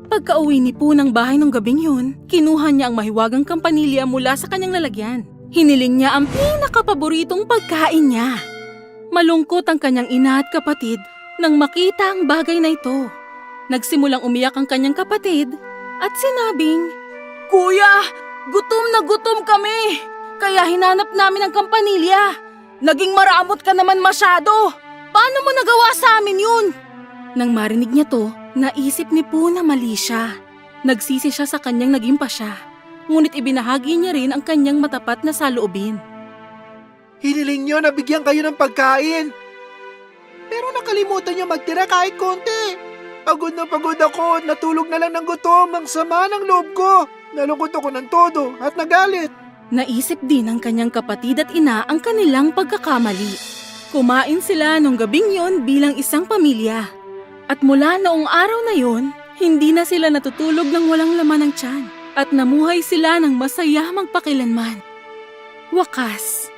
Pagka-uwi ni Po ng bahay ng gabing yun, kinuha niya ang mahiwagang kampanilya mula sa kanyang lalagyan. Hiniling niya ang pinakapaboritong pagkain niya. Malungkot ang kanyang ina at kapatid nang makita ang bagay na ito. Nagsimulang umiyak ang kanyang kapatid at sinabing, "Kuya, gutom na gutom kami, kaya hinanap namin ang kampanilya. Naging maramot ka naman masyado. Paano mo nagawa sa amin yun?" Nang marinig niya to, naisip ni Pooh na mali siya. Nagsisi siya sa kanyang naging pasya. Ngunit ibinahagi niya rin ang kanyang matapat na saloobin. Hiniling niyo na bigyan kayo ng pagkain. Pero nakalimutan niyo magtira kahit konti. Pagod na pagod ako, natulog na lang ng gutom, ang sama ng loob ko. Nalungkot ako ng todo at nagalit. Naisip din ng kanyang kapatid at ina ang kanilang pagkakamali. Kumain sila nung gabing yon bilang isang pamilya. At mula noong araw na yon, hindi na sila natutulog ng walang laman ng tiyan. At namuhay sila ng masaya magpakilanman. Wakas.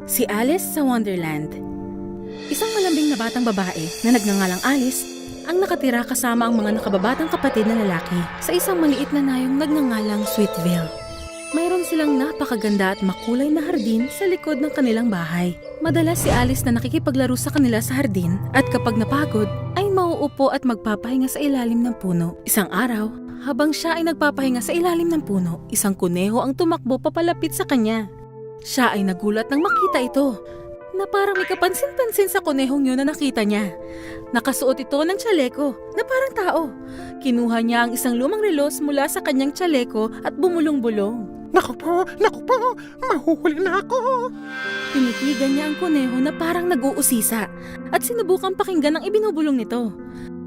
Si Alice sa Wonderland. Isang malambing na batang babae na nagngangalang Alice ang nakatira kasama ang mga nakababatang kapatid na lalaki sa isang maliit na nayong nagngangalang Sweetville. Mayroon silang napakaganda at makulay na hardin sa likod ng kanilang bahay. Madalas si Alice na nakikipaglaro sa kanila sa hardin at kapag napagod ay mauupo at magpapahinga sa ilalim ng puno. Isang araw, habang siya ay nagpapahinga sa ilalim ng puno, isang kuneho ang tumakbo papalapit sa kanya. Siya ay nagulat nang makita ito, na parang may kapansin-pansin sa kunehong yun na nakita niya. Nakasuot ito ng tsaleko na parang tao. Kinuha niya ang isang lumang relos mula sa kanyang tsaleko at bumulong-bulong. Naku po, mahuhuli na ako. Tinitigan niya ang kuneho na parang nag-uusisa at sinubukang pakinggan ang ibinubulong nito.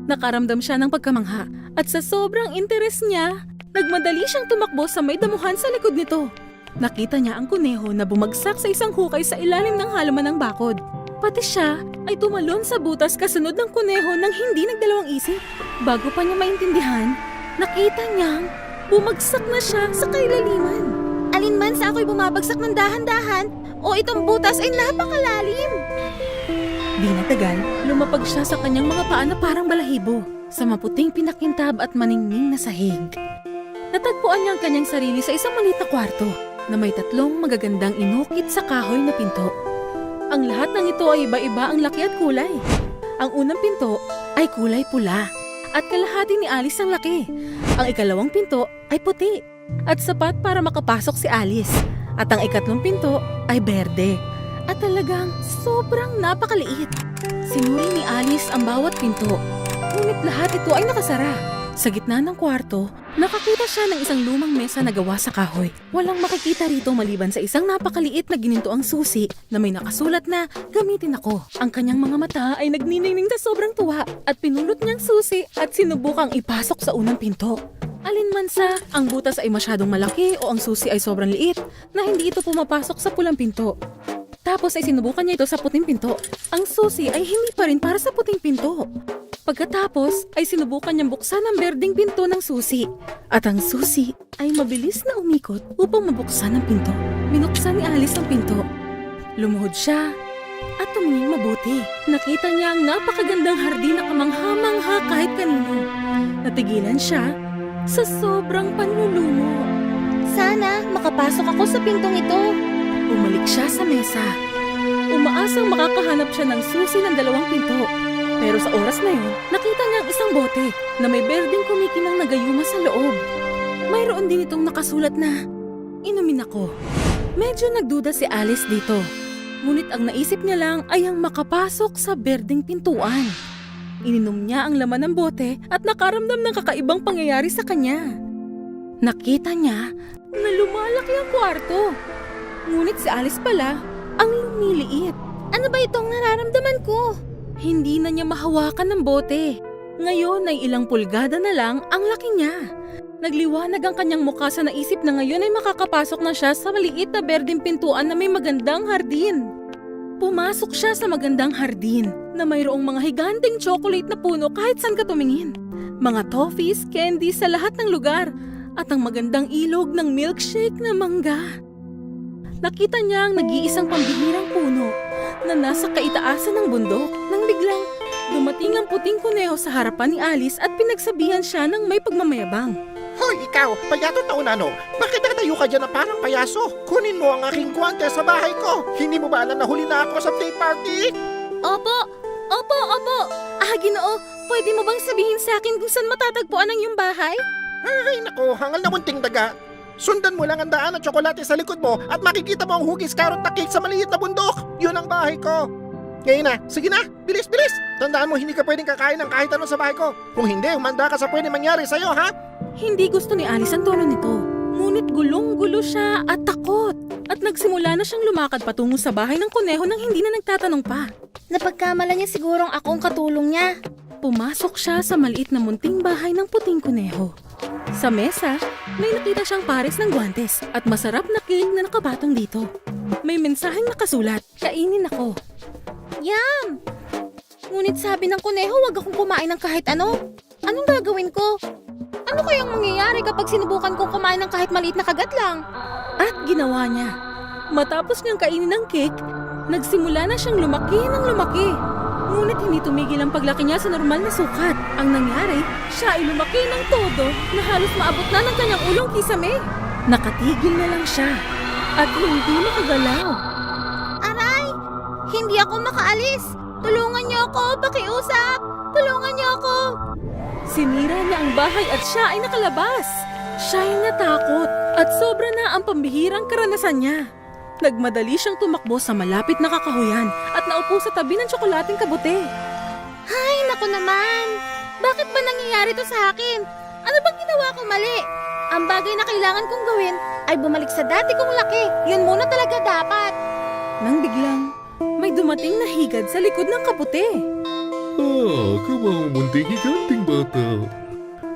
Nakaramdam siya ng pagkamangha at sa sobrang interes niya, nagmadali siyang tumakbo sa may damuhan sa likod nito. Nakita niya ang kuneho na bumagsak sa isang hukay sa ilalim ng halaman ng bakod. Pati siya ay tumalon sa butas kasunod ng kuneho nang hindi nagdalawang isip. Bago pa niya maintindihan, nakita niyang bumagsak na siya sa kailaliman. Alinman sa ako'y bumabagsak ng dahan-dahan o itong butas ay napakalalim. Di natagal, lumapag siya sa kanyang mga paa na parang balahibo sa maputing pinakintab at maningning na sahig. Natagpuan niya ang kanyang sarili sa isang maliit na kwarto na may 3 magagandang inukit sa kahoy na pinto. Ang lahat ng ito ay iba-iba ang laki at kulay. Ang unang pinto ay kulay pula at kalahati ni Alice ang laki. Ang ikalawang pinto ay puti at sapat para makapasok si Alice. At ang ikatlong pinto ay berde at talagang sobrang napakaliit. Sinuri ni Alice ang bawat pinto, ngunit lahat ito ay nakasara. Sa gitna ng kwarto, nakakita siya ng isang lumang mesa na gawa sa kahoy. Walang makikita rito maliban sa isang napakaliit na ginintoang susi na may nakasulat na gamitin ako. Ang kanyang mga mata ay nagniningning sa sobrang tuwa at pinulot niyang susi at sinubukang ipasok sa unang pinto. Alinman sa ang butas ay masyadong malaki o ang susi ay sobrang liit na hindi ito pumapasok sa pulang pinto. Tapos ay sinubukan niya ito sa puting pinto. Ang susi ay hindi pa rin para sa puting pinto. Pagkatapos ay sinubukan niyang buksan ang berdeng pinto ng susi. At ang susi ay mabilis na umikot upang mabuksan ang pinto. Binuksan ni Alice ang pinto. Lumuhod siya at tumingin mabuti. Nakita niya ang napakagandang hardin na kamangha-mangha kahit kanino. Natigilan siya sa sobrang panlulumo. Sana makapasok ako sa pintong ito. Bumalik siya sa mesa. Umaasang makakahanap siya ng susi ng 2 pinto. Pero sa oras na yun, nakita niya ang isang bote na may berdeng kumikinang nagayuma sa loob. Mayroon din itong nakasulat na, "Inumin ako." Medyo nagduda si Alice dito. Ngunit ang naisip niya lang ay ang makapasok sa berdeng pintuan. Ininom niya ang laman ng bote at nakaramdam ng kakaibang pangyayari sa kanya. Nakita niya na lumalaki ang kwarto. Ngunit si Alice pala ang lumiliit. Ano ba itong nararamdaman ko? Hindi na niya mahawakan ng bote. Ngayon ay ilang pulgada na lang ang laki niya. Nagliwanag ang kanyang mukha sa naisip na ngayon ay makakapasok na siya sa maliit na berdeng pintuan na may magandang hardin. Pumasok siya sa magandang hardin na mayroong mga higanteng chocolate na puno kahit saan ka tumingin. Mga toffees, candy sa lahat ng lugar at ang magandang ilog ng milkshake na mangga. Nakita niya ang nag-iisang pambihirang puno na nasa kaitaasan ng bundok nang biglang dumating ang puting kuneho sa harapan ni Alice at pinagsabihan siya ng may pagmamayabang. Hoy, ikaw, payato taon ano? Bakit nagtayo ka dyan na parang payaso? Kunin mo ang aking guwante sa bahay ko. Hindi mo ba alam na huli na ako sa play party? Opo! Ginoo, pwede mo bang sabihin sa akin kung saan matatagpuan ang iyong bahay? Ay, nako, hangal na munting daga. Sundan mo lang ang daan at tsokolate sa likod mo at makikita mo ang hugis carrot na cake sa maliit na bundok. Yun ang bahay ko. Ngayon na, sige na, bilis, bilis! Tandaan mo, hindi ka pwedeng kakain ng kahit ano sa bahay ko. Kung hindi, humanda ka sa pwede mangyari sa'yo, ha? Hindi gusto ni Alice ang tono nito. Ngunit gulong-gulo siya at takot. At nagsimula na siyang lumakad patungo sa bahay ng kuneho nang hindi na nagtatanong pa. Napagkamala niya sigurong akong katulong niya. Pumasok siya sa maliit na munting bahay ng puting kuneho. Sa mesa, may nakita siyang pares ng guwantes at masarap na cake na nakapatong dito. May mensaheng nakasulat, kainin ako. Yum! Ngunit sabi ng kuneho, wag akong kumain ng kahit ano. Anong gagawin ko? Ano kayang mangyayari kapag sinubukan kong kumain ng kahit maliit na kagat lang? At ginawa niya. Matapos niyang kainin ng cake, nagsimula na siyang lumaki ng lumaki. Ngunit hindi tumigil ang paglaki niya sa normal na sukat. Ang nangyari, siya ay lumaki ng todo na halos maabot na ng kanyang ulong kisame. Nakatigil na lang siya at hindi makagalaw. Aray! Hindi ako makaalis! Tulungan niyo ako! Pakiusap! Tulungan niyo ako! Sinira niya ang bahay at siya ay nakalabas. Siya ay natakot at sobra na ang pambihirang karanasan niya. Nagmadali siyang tumakbo sa malapit na kakahuyan at naupo sa tabi ng tsokolating kabute. Ay, naku naman! Bakit ba nangyayari to sa akin? Ano bang ginawa kong mali? Ang bagay na kailangan kong gawin ay bumalik sa dati kong laki. Yun muna talaga dapat. Nang biglang, may dumating na higad sa likod ng kabute. Kawawang munting higanting bata.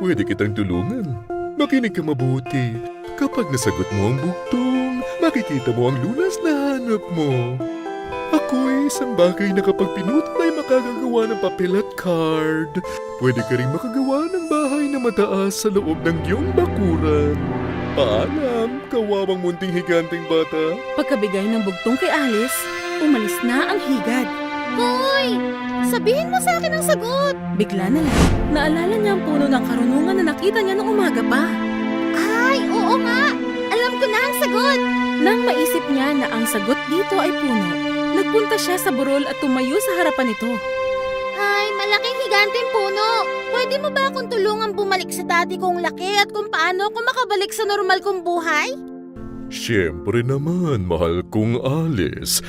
Pwede kitang tulungan. Makinig ka mabuti. Kapag nasagot mo ang buktong, makikita mo ang lunas na hanap mo. Ako'y isang bagay na kapag pinutol ay makagagawa ng papel at card. Pwede ka rin makagawa ng bahay na mataas sa loob ng iyong bakuran. Paalam, kawawang munting higanting bata. Pagkabigay ng bugtong kay Alice, umalis na ang higad. Hoy! Sabihin mo sa akin ang sagot! Bigla na lang, naalala niya ang puno ng karunungan na nakita niya nung umaga pa. Ay, oo nga! Alam ko na ang sagot! Nang maisip niya na ang sagot dito ay puno, nagpunta siya sa burol at tumayo sa harapan nito. Ay, malaking higanteng puno! Pwede mo ba akong tulungan bumalik sa dati kong laki at kung paano ako makabalik sa normal kong buhay? Siyempre naman, mahal kong Alice.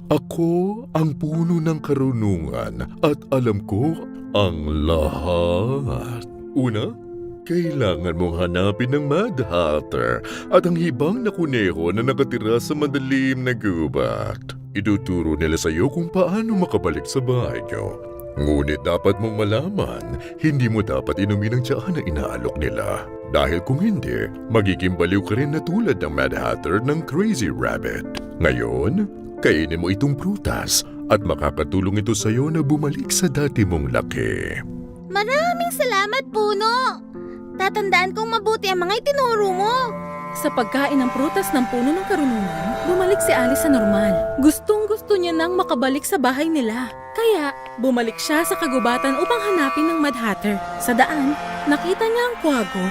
Ako ang puno ng karunungan at alam ko ang lahat. Una, kailangan mong hanapin ng Mad Hatter at ang hibang na kuneho na nakatira sa madilim na gubat. Ituturo nila sa iyo kung paano makabalik sa bahay niyo. Ngunit dapat mong malaman, hindi mo dapat inumin ang tsahan na inaalok nila. Dahil kung hindi, magiging baliw ka rin na tulad ng Mad Hatter ng Crazy Rabbit. Ngayon, kainin mo itong prutas at makakatulong ito sa iyo na bumalik sa dati mong laki. Maraming salamat, Puno! Tatandaan kong mabuti ang mga itinuro mo. Sa pagkain ng prutas ng puno ng karunungan, bumalik si Alice sa normal. Gustong-gusto niya nang makabalik sa bahay nila. Kaya, bumalik siya sa kagubatan upang hanapin ng Mad Hatter. Sa daan, nakita niya ang kwago.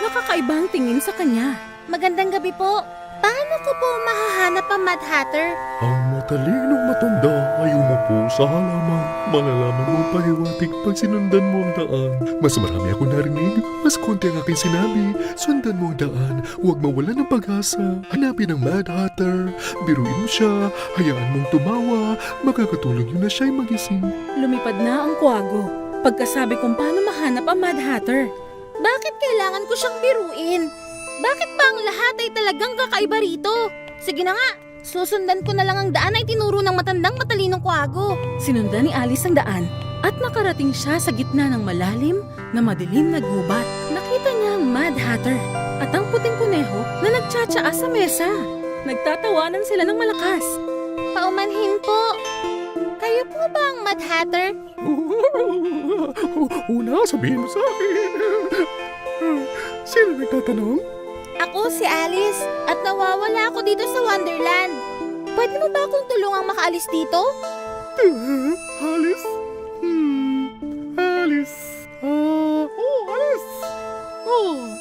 Nakakaibang tingin sa kanya. Magandang gabi po. Paano ko po mahahanap ang Mad Hatter? Ang matalinong matanda ay umupo sa halaman. Malalaman mo ang pahiwatig pag sinundan mo ang daan. Mas marami ako narinig, mas konti ang aking sinabi. Sundan mo ang daan, huwag mawalan ng pag-asa. Hanapin ang Mad Hatter, biruin mo siya, hayaan mong tumawa, makakatulong yun na siya'y magising. Lumipad na ang kwago. Pagkasabi kung paano mahanap ang Mad Hatter. Bakit kailangan ko siyang biruin? Bakit ba ang lahat ay talagang kakaiba rito? Sige na nga, susundan ko na lang ang daan ay tinuro ng matandang matalinong kwago. Sinundan ni Alice ang daan at nakarating siya sa gitna ng malalim na madilim na gubat. Nakita niya ang Mad Hatter at ang puting kuneho na nagtsatsaa sa mesa. Nagtatawanan sila ng malakas. Paumanhin po. Kayo po ba ang Mad Hatter? Una, sabihin mo sa akin. Sino nagtatanong? Ako si Alice at nawawala ako dito sa Wonderland. Pwede mo ba akong tulungang makaalis dito? Alice? Alice? Alice!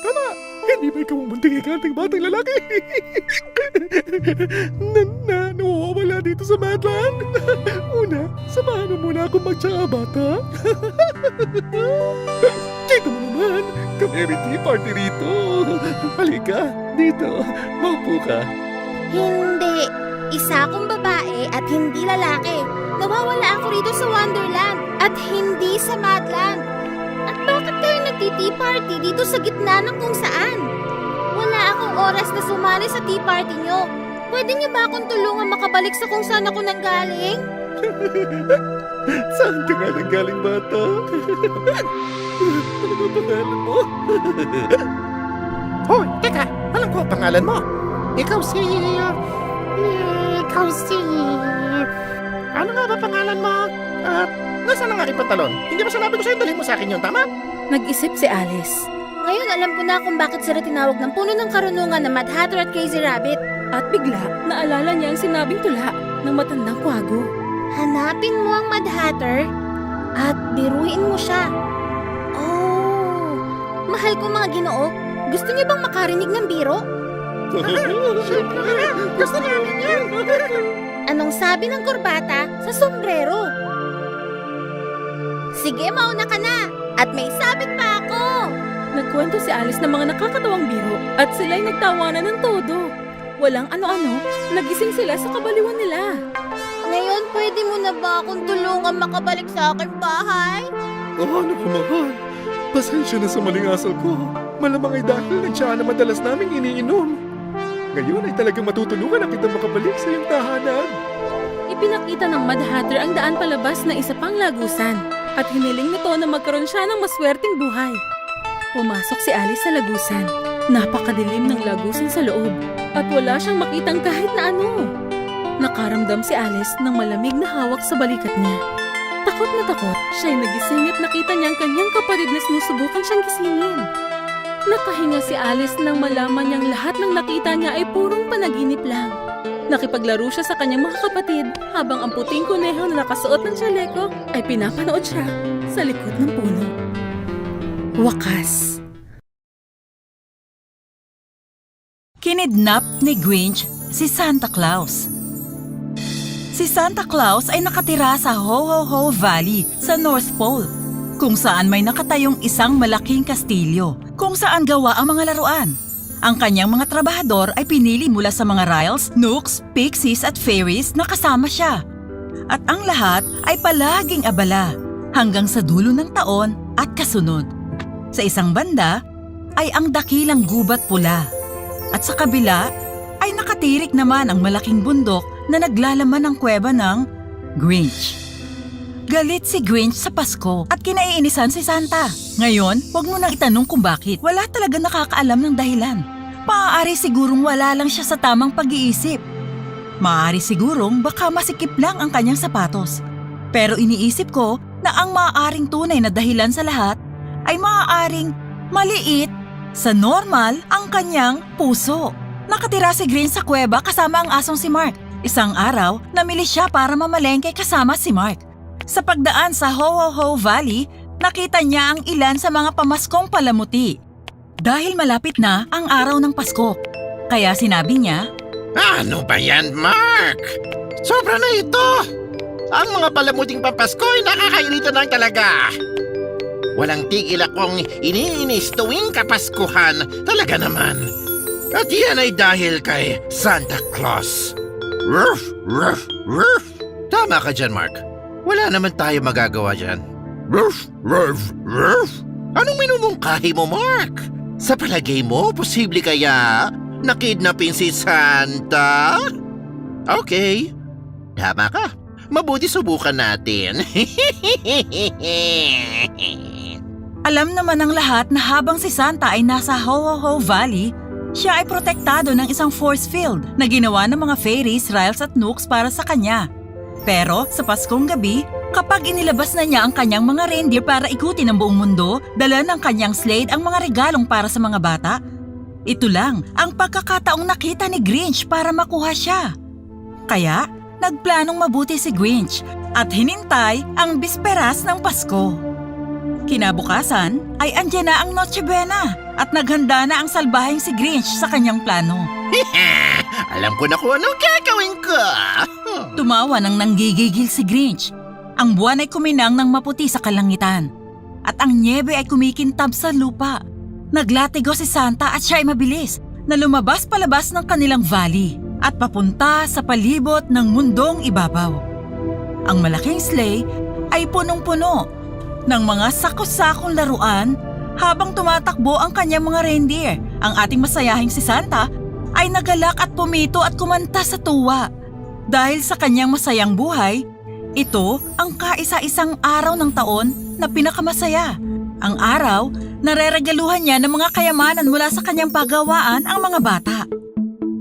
Tama! Hindi ba ikaw ang munting higanting batang lalaki? Nawawala dito sa Madland? Una, samahan mo muna akong magtsaka bata. Kita mo naman, kami ay may tea party rito. Halika, dito, maupo ka. Hindi. Isa akong babae at hindi lalaki. Nawawala ako rito sa Wonderland at hindi sa Madland. At bakit kayo nagti-tea party dito sa gitna ng kung saan? Wala akong oras na sumali sa tea party nyo. Pwede niyo ba akong tulungan makabalik sa kung saan ako nanggaling? Saan ka nga nanggaling, bata? Ano ba pangalan mo? Hoy, teka, alam ko ang pangalan mo. Ikaw si... Ano nga ba pangalan mo? At nasaan ang aking pantalon? Hindi ba sinabi ko sa'yo dalhin mo sa akin yun, tama? Nag-isip si Alice. Ngayon alam ko na kung bakit sila tinawag ng puno ng karunungan na Mad Hatter at Crazy Rabbit. At bigla, naalala niya ang sinabing tula ng matandang kwago. Hanapin mo ang Mad Hatter at biruin mo siya. Oh, mahal ko mga Ginoo. Gusto niyo bang makarinig ng biro? Gusto namin yan. Anong sabi ng kurbata sa sombrero? Sige, mauna ka na. At may sabit pa ako. Nagkwento si Alice ng mga nakakatawang biro at sila'y nagtawanan ng todo. Walang ano-ano, nagising sila sa kabaliwan nila. Ngayon, pwede mo na ba akong tulungan makabalik sa aking bahay? Oh, naku mahal. Pasensya na sa maling asal ko. Malamang ay dahil ng tiyan na madalas naming iniinom. Ngayon ay talagang matutulungan na kitang makabalik sa iyong tahanan. Ipinakita ng Mad Hatter ang daan palabas na isa pang lagusan at hiniling nito na magkaroon siya ng maswerteng buhay. Pumasok si Alice sa lagusan. Napakadilim ng lagusan sa loob at wala siyang makitang kahit na ano. Nakaramdam si Alice ng malamig na hawak sa balikat niya. Takot na takot, siya'y nagising at nakita niya ang kanyang kapatid na sinusubukan siyang gisingin. Nakahinga si Alice nang malaman niyang lahat ng nakita niya ay purong panaginip lang. Nakipaglaro siya sa kanyang mga kapatid habang ang puting kuneho na nakasuot ng tsaleko ay pinapanood siya sa likod ng puno. Wakas. Kinidnap ni Grinch si Santa Claus. Si Santa Claus ay nakatira sa Ho-Ho-Ho Valley sa North Pole, kung saan may nakatayong isang malaking kastilyo, kung saan gawa ang mga laruan. Ang kanyang mga trabahador ay pinili mula sa mga Ryls, Nooks, Pixies at Fairies na kasama siya. At ang lahat ay palaging abala hanggang sa dulo ng taon at kasunod. Sa isang banda ay ang dakilang gubat pula at sa kabila ay nakatirik naman ang malaking bundok na naglalaman ng kuweba ng Grinch. Galit si Grinch sa Pasko at kinaiinisan si Santa. Ngayon, huwag mo nang itanong kung bakit. Wala talaga nakakaalam ng dahilan. Maaari sigurong wala lang siya sa tamang pag-iisip. Maaari sigurong baka masikip lang ang kanyang sapatos. Pero iniisip ko na ang maaaring tunay na dahilan sa lahat ay maaaring maliit sa normal ang kanyang puso. Nakatira si Grinch sa kuweba kasama ang asong si Mark. Isang araw, namili siya para mamalengke kasama si Mark. Sa pagdaan sa Ho-Ho-Ho Valley, nakita niya ang ilan sa mga pamaskong palamuti. Dahil malapit na ang araw ng Pasko, kaya sinabi niya, Ano ba yan, Mark? Sobra na ito! Ang mga palamuting pampasko ay nakakairita na talaga. Walang tigil akong iniinis tuwing Kapaskuhan. Talaga naman. At yan ay dahil kay Santa Claus. Ruff, ruff, ruff. Tama ka dyan, Mark. Wala naman tayo magagawa dyan. Ruff, ruff, ruff. Anong minumungkahi mo, Mark? Sa palagay mo, posible kaya nakidnapin si Santa? Okay. Tama ka. Mabuti subukan natin. alam naman ng lahat na habang si Santa ay nasa Ho-Ho-Ho Valley, siya ay protektado ng isang force field na ginawa ng mga fairies, Ryls at Nooks para sa kanya. Pero sa Paskong gabi, kapag inilabas na niya ang kanyang mga reindeer para ikutin ang buong mundo, dala ng kanyang sled ang mga regalong para sa mga bata, ito lang ang pagkakataong nakita ni Grinch para makuha siya. Kaya, nagplanong mabuti si Grinch at hinintay ang bisperas ng Pasko. Kinabukasan ay andyan na ang Noche Buena at naghanda na ang salbaheng si Grinch sa kanyang plano. Alam ko na kung anong gagawin ko. Tumawa nang nanggigigil si Grinch. Ang buwan ay kuminang ng maputi sa kalangitan. at ang nyebe ay kumikintab sa lupa. Naglatigo si Santa at siya ay mabilis na lumabas palabas ng kanilang valley at papunta sa palibot ng mundong ibabaw. Ang malaking sleigh ay punong-puno ng mga sakos-sakong laruan habang tumatakbo ang kanyang mga reindeer. Ang ating masayahing si Santa ay nagalak at pumito at kumanta sa tuwa. Dahil sa kanyang masayang buhay, ito ang kaisa-isang araw ng taon na pinakamasaya. Ang araw, nareregaluhan niya ng mga kayamanan mula sa kanyang pagawaan ang mga bata.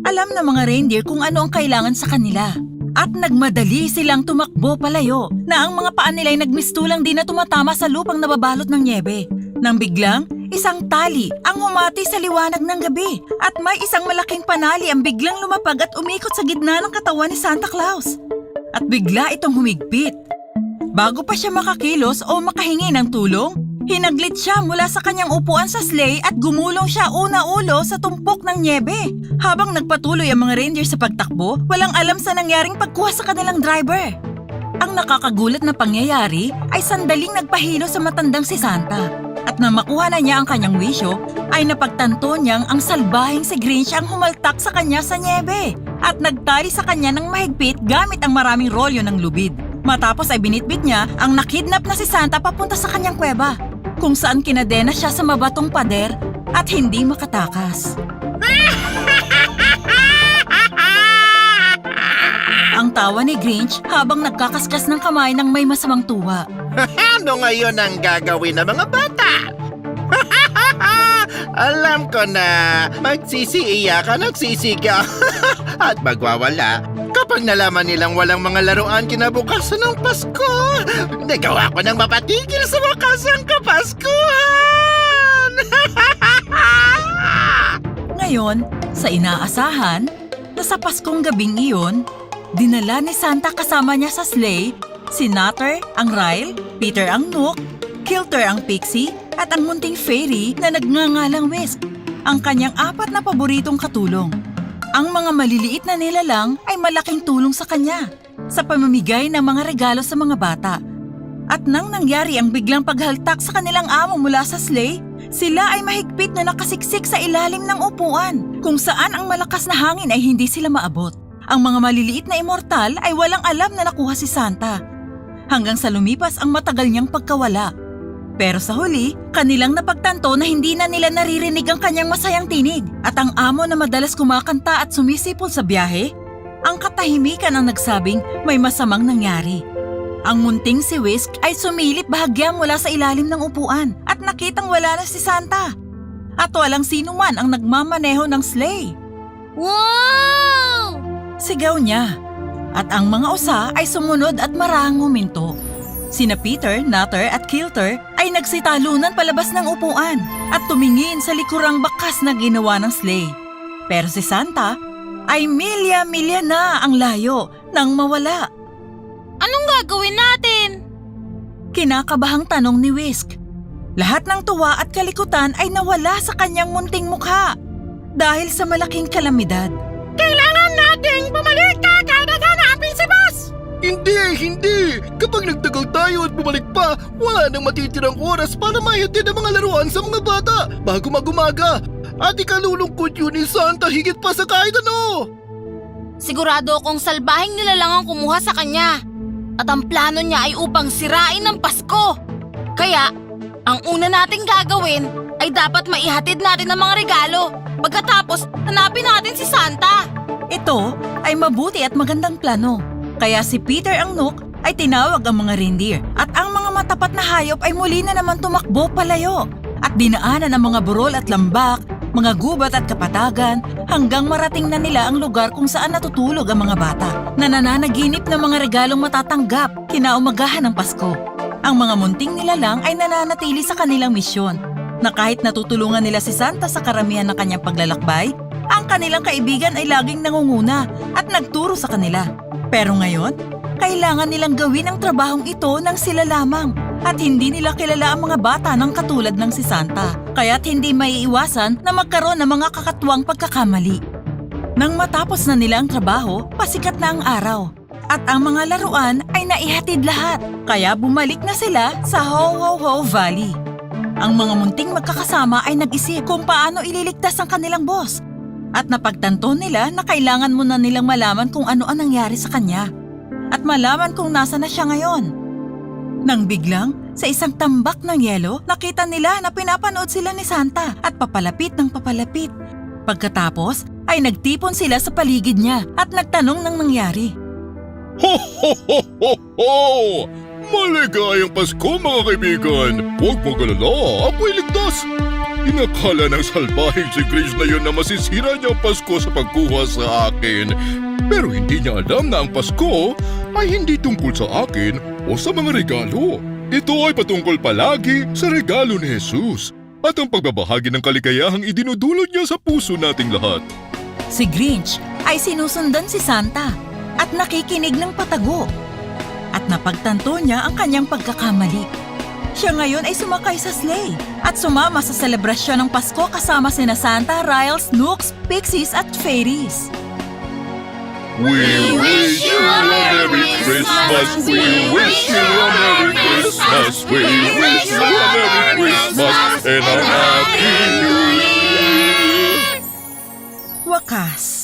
Alam ng mga reindeer kung ano ang kailangan sa kanila. At nagmadali silang tumakbo palayo na ang mga paa nila ay nagmistulang din na tumatama sa lupang nababalot ng nyebe. Nang biglang, isang tali ang humati sa liwanag ng gabi at may isang malaking panali ang biglang lumapag at umikot sa gitna ng katawan ni Santa Claus. At bigla itong humigpit. Bago pa siya makakilos o makahingi ng tulong, hinaglit siya mula sa kanyang upuan sa sleigh at gumulong siya una-ulo sa tumpok ng nyebe. Habang nagpatuloy ang mga reindeer sa pagtakbo, walang alam sa nangyaring pagkuha sa kanilang driver. Ang nakakagulat na pangyayari ay sandaling nagpahilo sa matandang si Santa. At nang makuha na niya ang kanyang wisyo, ay napagtanto niyang ang salbahing si Grinch ang humaltak sa kanya sa nyebe at nagtali sa kanya ng mahigpit gamit ang maraming rolyo ng lubid. Matapos ay binitbit niya ang nakidnap na si Santa papunta sa kanyang kuweba, kung saan kinadena siya sa mabatong pader at hindi makatakas. Ang tawa ni Grinch habang nagkakaskas ng kamay ng may masamang tuwa. Ano ngayon ang gagawin ng mga bata? Alam ko na, magsisiiyakan at sisigaw at magwawala kapag nalaman nilang walang mga laruan kinabukasan ng Pasko. Nagawa ko ng mapatigil sa wakas ang Kapaskuhan! Ngayon, sa inaasahan, na sa Paskong gabing iyon, dinala ni Santa kasama niya sa sleigh si Nutter ang Ryle, Peter ang Nook, Kilter ang Pixie, at ang munting fairy na nagngangalang Whisk, ang kanyang 4 na paboritong katulong. Ang mga maliliit na nilalang ay malaking tulong sa kanya sa pamamigay ng mga regalo sa mga bata. At nang nangyari ang biglang paghaltak sa kanilang amo mula sa sleigh, sila ay mahigpit na nakasiksik sa ilalim ng upuan, kung saan ang malakas na hangin ay hindi sila maabot. Ang mga maliliit na immortal ay walang alam na nakuha si Santa, hanggang sa lumipas ang matagal niyang pagkawala. Pero sa huli, kanilang napagtanto na hindi na nila naririnig ang kanyang masayang tinig at ang amo na madalas kumakanta at sumisipol sa biyahe, ang katahimikan ang nagsabing may masamang nangyari. Ang munting si Whisk ay sumilip bahagya mula sa ilalim ng upuan at nakitang wala na si Santa. At walang sino man ang nagmamaneho ng sleigh. Wow! Sigaw niya. At ang mga usa ay sumunod at marahang huminto. Sina Peter, Nutter at Kilter ay nagsitalunan palabas ng upuan at tumingin sa likurang bakas na ginawa ng sleigh. Pero si Santa ay milya-milya na ang layo nang mawala. Anong gagawin natin? Kinakabahang tanong ni Whisk. Lahat ng tuwa at kalikutan ay nawala sa kanyang munting mukha dahil sa malaking kalamidad. Kailangan nating bumalik agad at hanapin si Boss! Hindi! Kapag nagtagal tayo at bumalik pa, wala nang matitirang oras para mahihatid ang mga laruan sa mga bata bago mag-umaga. At ikalulungkot yun ni Santa higit pa sa kahit ano! Sigurado akong salbahing nilalang ang kumuha sa kanya. At ang plano niya ay upang sirain ang Pasko. Kaya, ang una nating gagawin ay dapat maihatid natin ang mga regalo. Pagkatapos, hanapin natin si Santa. Ito ay mabuti at magandang plano. Kaya si Peter ang Nook ay tinawag ang mga reindeer at ang mga matapat na hayop ay muli na naman tumakbo palayo at dinaanan ang mga burol at lambak, mga gubat at kapatagan hanggang marating na nila ang lugar kung saan natutulog ang mga bata na nananaginip ng mga regalong matatanggap kinaumagahan ng Pasko. Ang mga munting nilalang ay nananatili sa kanilang misyon na kahit natutulungan nila si Santa sa karamihan ng kanyang paglalakbay, ang kanilang kaibigan ay laging nangunguna at nagturo sa kanila. Pero ngayon, kailangan nilang gawin ang trabahong ito ng sila lamang at hindi nila kilala ang mga bata ng katulad ng si Santa. Kaya't hindi maiiwasan na magkaroon ng mga kakatuwang pagkakamali. Nang matapos na nila ang trabaho, pasikat na ang araw. At ang mga laruan ay naihatid lahat, kaya bumalik na sila sa Ho-Ho-Ho Valley. Ang mga munting magkakasama ay nag-isip kung paano ililigtas ang kanilang boss. At napagtanto nila na kailangan muna nilang malaman kung ano ang nangyari sa kanya. At malaman kung nasa na siya ngayon. Nang biglang, sa isang tambak ng yelo, nakita nila na pinapanood sila ni Santa at papalapit ng papalapit. Pagkatapos, ay nagtipon sila sa paligid niya at nagtanong ng nangyari. Ho, ho, ho, ho, ho! Maligayang Pasko, mga kaibigan! Huwag mag-alala, ako'y ligtas! Inakala ng salbahing si Grinch na yun na masisira niya ang Pasko sa pagkuha sa akin. Pero hindi niya alam na ang Pasko ay hindi tungkol sa akin o sa mga regalo. Ito ay patungkol palagi sa regalo ni Jesus at ang pagbabahagi ng kaligayahang idinudulot niya sa puso nating lahat. Si Grinch ay sinusundan si Santa at nakikinig ng patago. At napagtanto niya ang kanyang pagkakamali. Siya ngayon ay sumakay sa sleigh at sumama sa selebrasyon ng Pasko kasama sina Santa, Riles, Nooks, Pixies at Fairies. We wish you a Merry Christmas! We wish you a Merry Christmas! We wish you a Merry Christmas and a Happy New Year! Wakas,